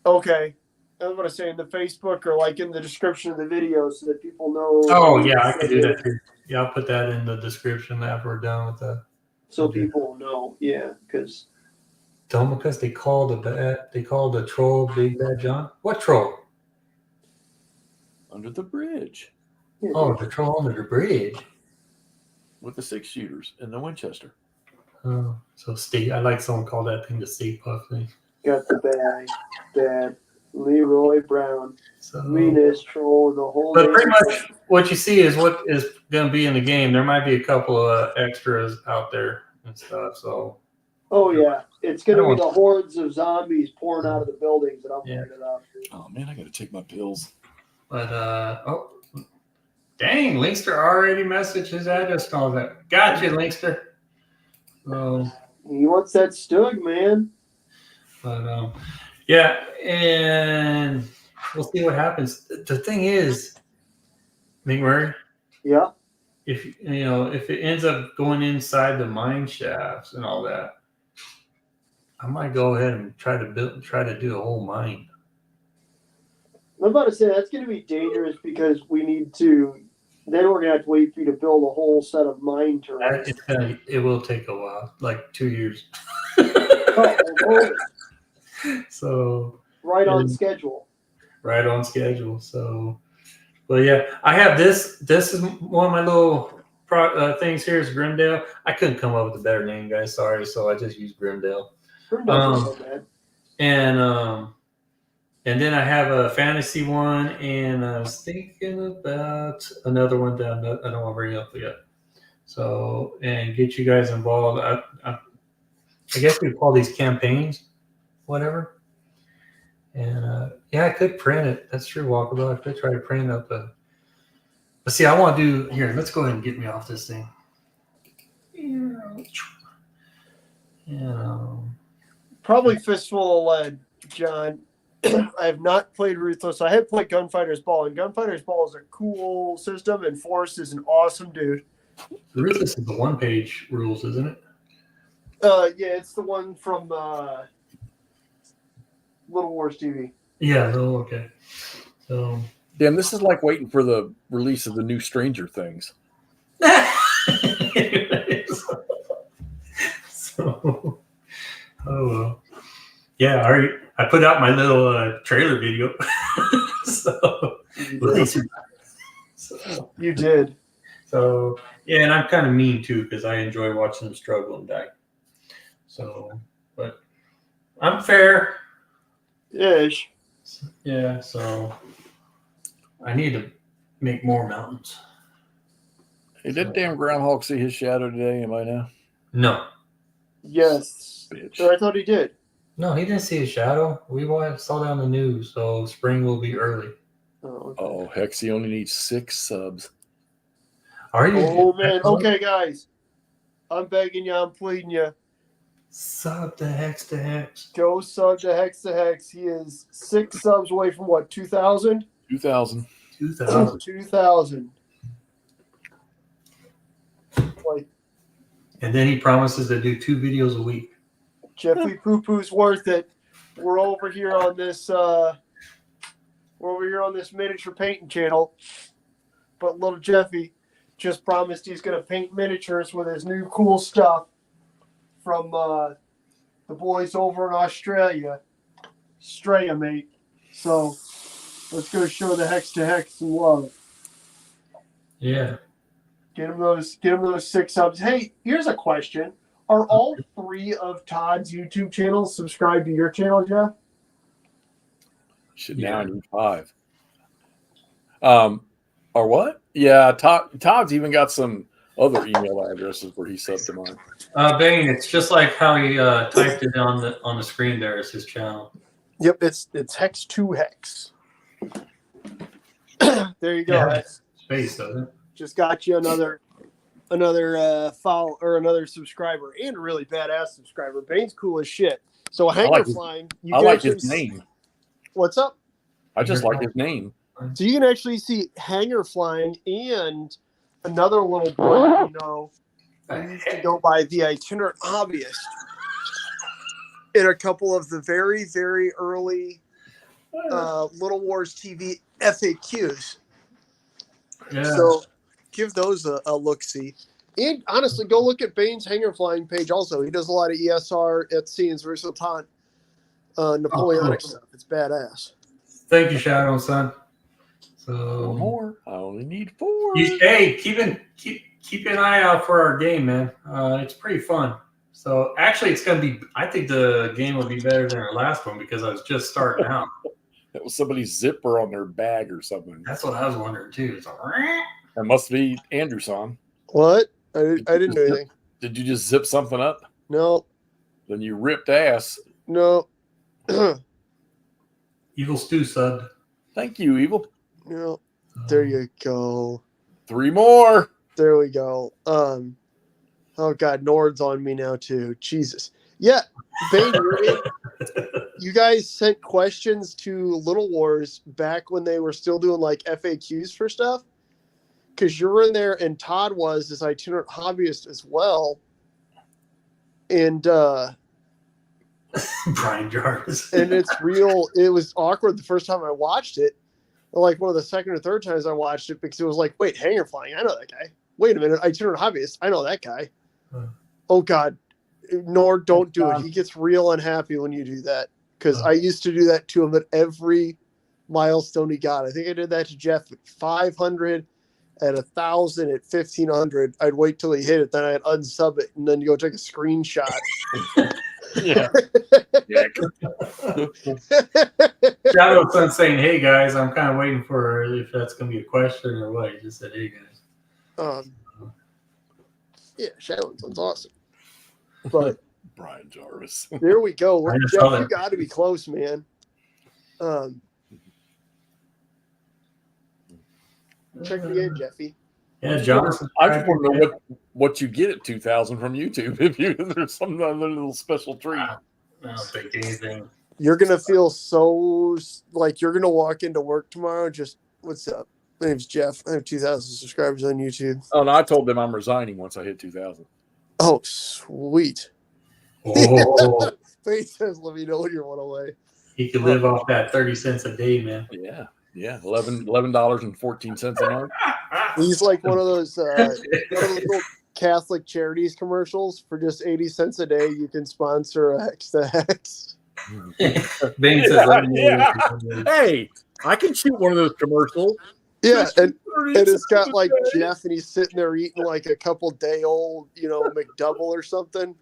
Okay, I was going to say in the Facebook or like in the description of the video so that people know. Oh yeah, I can do that too. Yeah, I'll put that in the description after we're done with that. So people know, yeah, because. Don't because they called the troll Big Bad John. What troll? Under the bridge Oh, the troll under the bridge. with the 6 shooters in the Winchester. Oh, so Steve, I like someone called that thing the Steve Puff thing. Got the bad Leroy Brown, So, meanest troll, the whole. but pretty much what you see is what is going to be in the game. There might be a couple of extras out there and stuff. So Oh yeah, it's going to be the hordes of zombies pouring out of the buildings that I'm pointing up. Oh man, I got to take my pills. But dang, Linkster already messaged his address and all that. Gotcha, Linkster. So, He wants that Stug, man. but yeah, and we'll see what happens. The thing is, McMurray, Yeah. if it ends up going inside the mine shafts and all that, I might go ahead and try to do a whole mine. I'm about to say that's going to be dangerous because we need to Then we're gonna have to wait for you to build a whole set of mine turrets. It will take a while, like 2 years. Oh, well, So right on and schedule. right on schedule. So, but yeah, I have this. This is one of my little things here is Grimdale. I couldn't come up with a better name, guys. Sorry, so I just used Grimdale. Grimdale's not so bad. And then I have a fantasy one, and I was thinking about another one that I don't want to bring up yet. So, and get you guys involved. I guess we call these campaigns, whatever. And yeah, I could print it. That's true, Walkabout. I could try to print up a. But see, I want to do here. Let's go ahead and get me off this thing. Probably Fistful of Lead, John. I have not played Ruthless. I have played Gunfighter's Ball, and Gunfighter's Ball is a cool system, and Forrest is an awesome dude. Ruthless is the one-page rules, isn't it? Yeah, it's the one from Little Wars TV. Yeah. Oh, okay. So. Damn, this is like waiting for the release of the new Stranger Things. So, oh well. Yeah, I put out my little trailer video. So, You did. So yeah, and I'm kind of mean too because I enjoy watching them struggle and die. So, but I'm fair. Ish. Yeah. So I need to make more mountains. Hey, did damn groundhog see his shadow today? Am I now? No. Yes. Bitch. Or I thought he did. No, he didn't see a shadow. We saw that on the news, so spring will be early. Oh, Oh, Hex, he only needs 6 subs. Are you? oh man. Okay, guys. I'm begging you. I'm pleading you. Sub the Hex to Hex. Go sub to Hex to Hex. He is 6 subs away from what? 2,000? 2,000. 2,000. 2,000. Like And then he promises to do 2 videos a week. Jeffrey Poo Poo's worth it. We're over here on this. We're over here on this miniature painting channel. But little Jeffy just promised he's going to paint miniatures with his new cool stuff from the boys over in Australia. Australia, mate. So let's go show the Hex to Hex some love. Yeah. Get him those 6 subs. Hey, here's a question. Are all 3 of Todd's YouTube channels subscribed to your channel, Jeff? Should now need 5. Or what? Yeah, Todd's even got some other email addresses where he subbed to mine. Bane, it's just like how he typed it on the screen there as his channel. Yep, it's Hex 2 Hex. There you go. Yeah, space, doesn't it? Just got you another follow or another subscriber, and a really badass subscriber. Bane's cool as shit. So hanger flying. I like his name. What's up? I just like his name. So you can actually see hanger flying and another little boy, who used to go by the itinerant hobbyist in a couple of the very, very early Little Wars TV FAQs. Yeah. So give those a look-see. And honestly, go look at Bane's hanger flying page also. He does a lot of ESR at scenes versus Napoleonic stuff. It's badass. Thank you, Shadow Son. So 4 more. I only need 4. Hey, keep an eye out for our game, man. It's pretty fun. So actually, it's gonna be. I think the game will be better than our last one because I was just starting out. That was somebody's zipper on their bag or something. That's what I was wondering too. It's like, That must be Andrewson. What? I didn't do anything. Did you just zip something up? No. Then you ripped ass. No. Evil Stew subbed. Thank you, Evil. No. There you go. 3 more. There we go. Oh God, Nord's on me now too. Jesus. Yeah, Bane, you guys sent questions to Little Wars back when they were still doing like FAQs for stuff. Because you're in there, and Todd was this itinerant hobbyist as well. And Brian Jarvis. and it's real. It was awkward the first time I watched it Like one of the second or third times I watched it because it was like, wait, hanger flying, I know that guy. Wait a minute, itinerant hobbyist, I know that guy. Oh God, don't do it. He gets real unhappy when you do that because I used to do that to him at every milestone he got. I think I did that to Jeff at 500, at 1,000, at 1,500. I'd wait till he hit it, then I'd unsub it and then go take a screenshot. Yeah. Shadow's son saying, "Hey guys, I'm kind of waiting for if that's going to be a question or what." He just said, "Hey guys." Yeah, Shadow's son's awesome. But Brian Jarvis. there we go. Jeff, you that. got to be close, man. Check it again, Jeffy. Yeah, Johnson. I just want to know what you get at 2,000 from YouTube. If there's some other little special treat. I don't think anything. You're gonna feel so like you're gonna walk into work tomorrow. Just what's up? My name's Jeff. I have 2,000 subscribers on YouTube. Oh, no, I told them I'm resigning once I hit 2,000. Oh, sweet. Oh, Faith says, "Let me know when you're one away." he could live off that 30 cents a day, man. Yeah, $11.14 a month. He's like one of those little Catholic charities commercials for just 80 cents a day. You can sponsor X to X. Bing says, Yeah. Hey, I can shoot one of those commercials. Yeah, and it's got like Jeff, and he's sitting there eating like a couple day old, McDouble or something.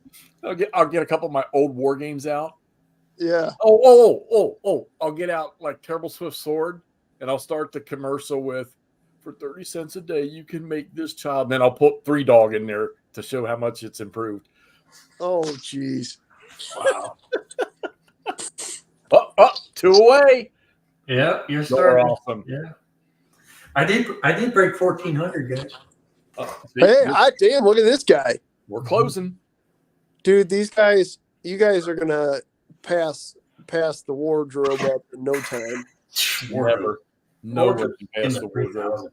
I'll get a couple of my old war games out. Yeah. I'll get out like Terrible Swift Sword, and I'll start the commercial with, for 30 cents a day, you can make this child. And then I'll put 3 Dog in there to show how much it's improved. Oh, jeez. Wow. 2 away. Yeah, you're You're starting. awesome. Yeah. I did break 1,400, guys. Hey, damn, look at this guy. We're closing. Dude, you guys are going to pass the wardrobe up in no time. Never. No one can pass the wardrobe.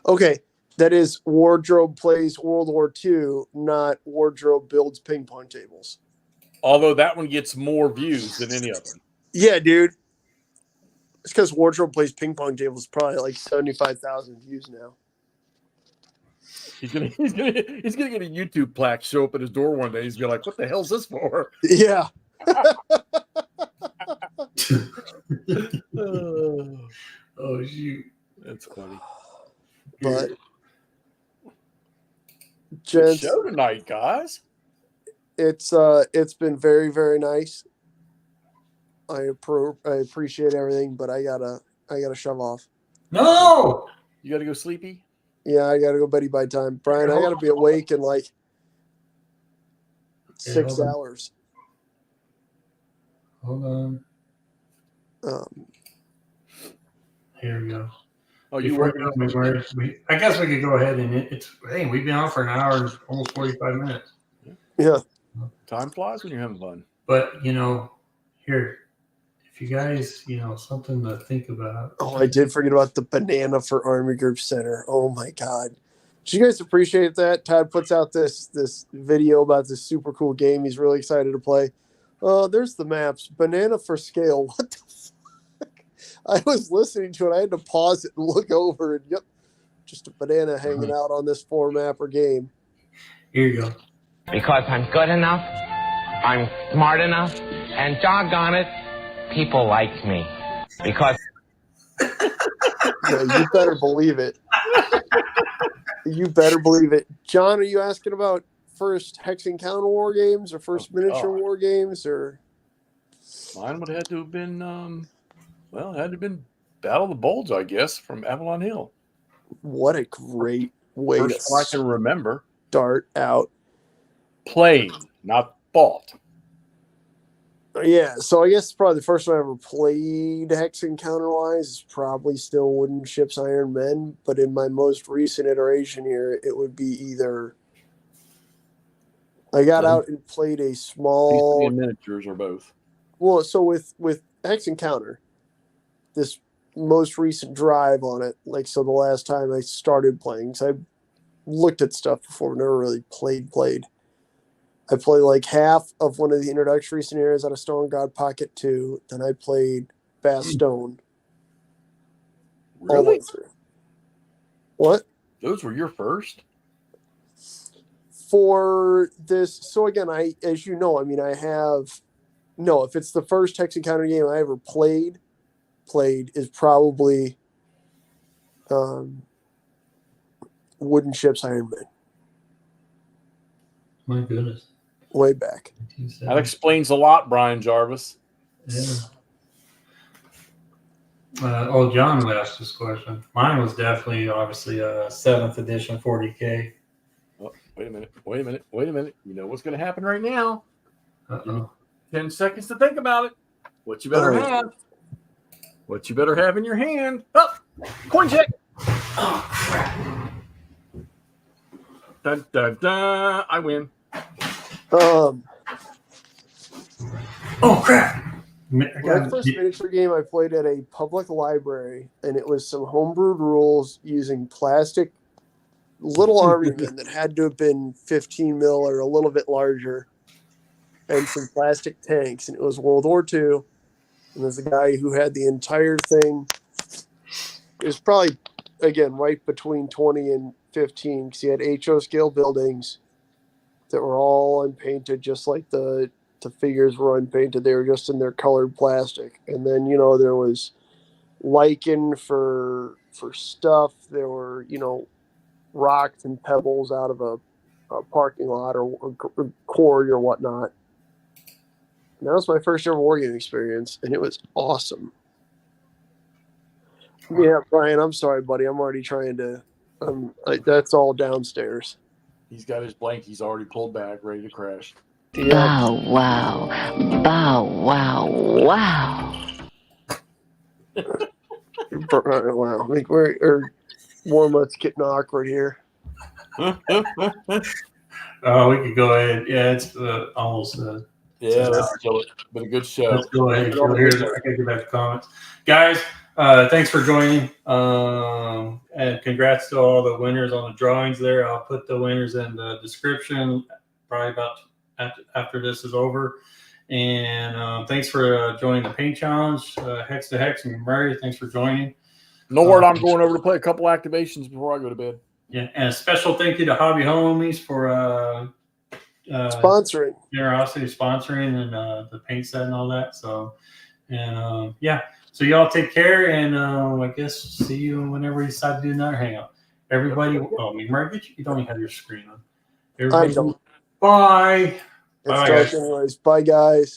Okay, that is Wardrobe Plays World War II, not Wardrobe Builds Ping Pong Tables. Although that one gets more views than any of them. Yeah, dude. It's because Wardrobe Plays Ping Pong Tables probably like 75,000 views now. He's gonna get a YouTube plaque show up at his door one day. He's gonna be like, "What the hell's this for?" Yeah. Oh shoot, that's funny. But good show tonight, guys. It's been very, very nice. I appreciate everything, but I gotta shove off. No, you gotta go sleepy. Yeah, I gotta go beddy by time. Brian, I gotta be awake in like 6 hours. Hold on. Here we go. Oh, I guess we could go ahead and we've been on for an hour and almost 45 minutes. Yeah. Time flies when you're having fun. But here, if you guys, something to think about. Oh, I did forget about the banana for Army Group Center. Oh my God. Did you guys appreciate that? Todd puts out this video about this super cool game he's really excited to play. There's the maps. Banana for scale. What the fuck? I was listening to it. I had to pause it and look over, and yep, just a banana hanging out on this 4-mapper game. Here you go. Because I'm good enough, I'm smart enough, and doggone it, people like me. Because yeah, you better believe it. You better believe it. John, are you asking about first Hex Encounter war games or first miniature war games, or? Mine would have had to have been, it had to have been Battle of the Bulge, I guess, from Avalon Hill. What a great way first one I can remember. Start out. Playing, not bought. Yeah, so I guess probably the first one I ever played Hex Encounter-wise is probably still Wooden Ships, Iron Men, but in my most recent iteration here, it would be either I got out and played a small miniatures or both. Well, so with Hex Encounter, this most recent drive on it, like so the last time I started playing, because I looked at stuff before, never really played. I played like half of one of the introductory scenarios out of Stone God Pocket 2. Then I played Bastogne. all the way through. What? Those were your first? For this, so again, as you know, I mean, if it's the first Hex Encounter game I ever played is probably Wooden Ships Iron Man. My goodness. Way back. That explains a lot, Brian Jarvis. Yeah. John would ask this question. Mine was definitely, obviously, a 7th edition 40K. Oh, wait a minute. You know what's going to happen right now? Uh-oh. 10 seconds to think about it. What you better have. What you better have in your hand. Oh, coin check. Oh, crap. Dun, dun, dun. I win. Oh crap! My first miniature game I played at a public library, and it was some homebrewed rules using plastic little army men that had to have been 15 mil or a little bit larger, and some plastic tanks. And it was World War II. And there's a guy who had the entire thing. It was probably, again, right between 20 and 15, because he had HO scale buildings that were all unpainted, just like the figures were unpainted. They were just in their colored plastic. And then, there was lichen for stuff. There were, rocks and pebbles out of a parking lot or quarry or whatnot. And that was my first ever wargame experience, and it was awesome. Yeah, Brian, I'm sorry, buddy. I'm already trying to. That's all downstairs. He's got his blankies already pulled back, ready to crash. Yeah. Bow wow. Bow wow wow. Wow. I think Warmutt's getting awkward here. Oh, we could go ahead. Yeah, it's almost. Yeah, let's kill it. Been a good show. Let's go ahead. I gotta get back to comments, guys. Thanks for joining. And congrats to all the winners on the drawings there. I'll put the winners in the description probably about after this is over. And thanks for joining the paint challenge. Hex to Hex and Murray, thanks for joining. No word, I'm going over to play a couple activations before I go to bed. Yeah, and a special thank you to Hobby Homies for sponsoring, generosity sponsoring, and the paint set and all that. So, and so y'all take care, and I guess see you whenever you decide to do another hangout. Everybody, Murray, you don't even have your screen on. Everybody, I don't. Bye. It's dark anyways. Bye, guys.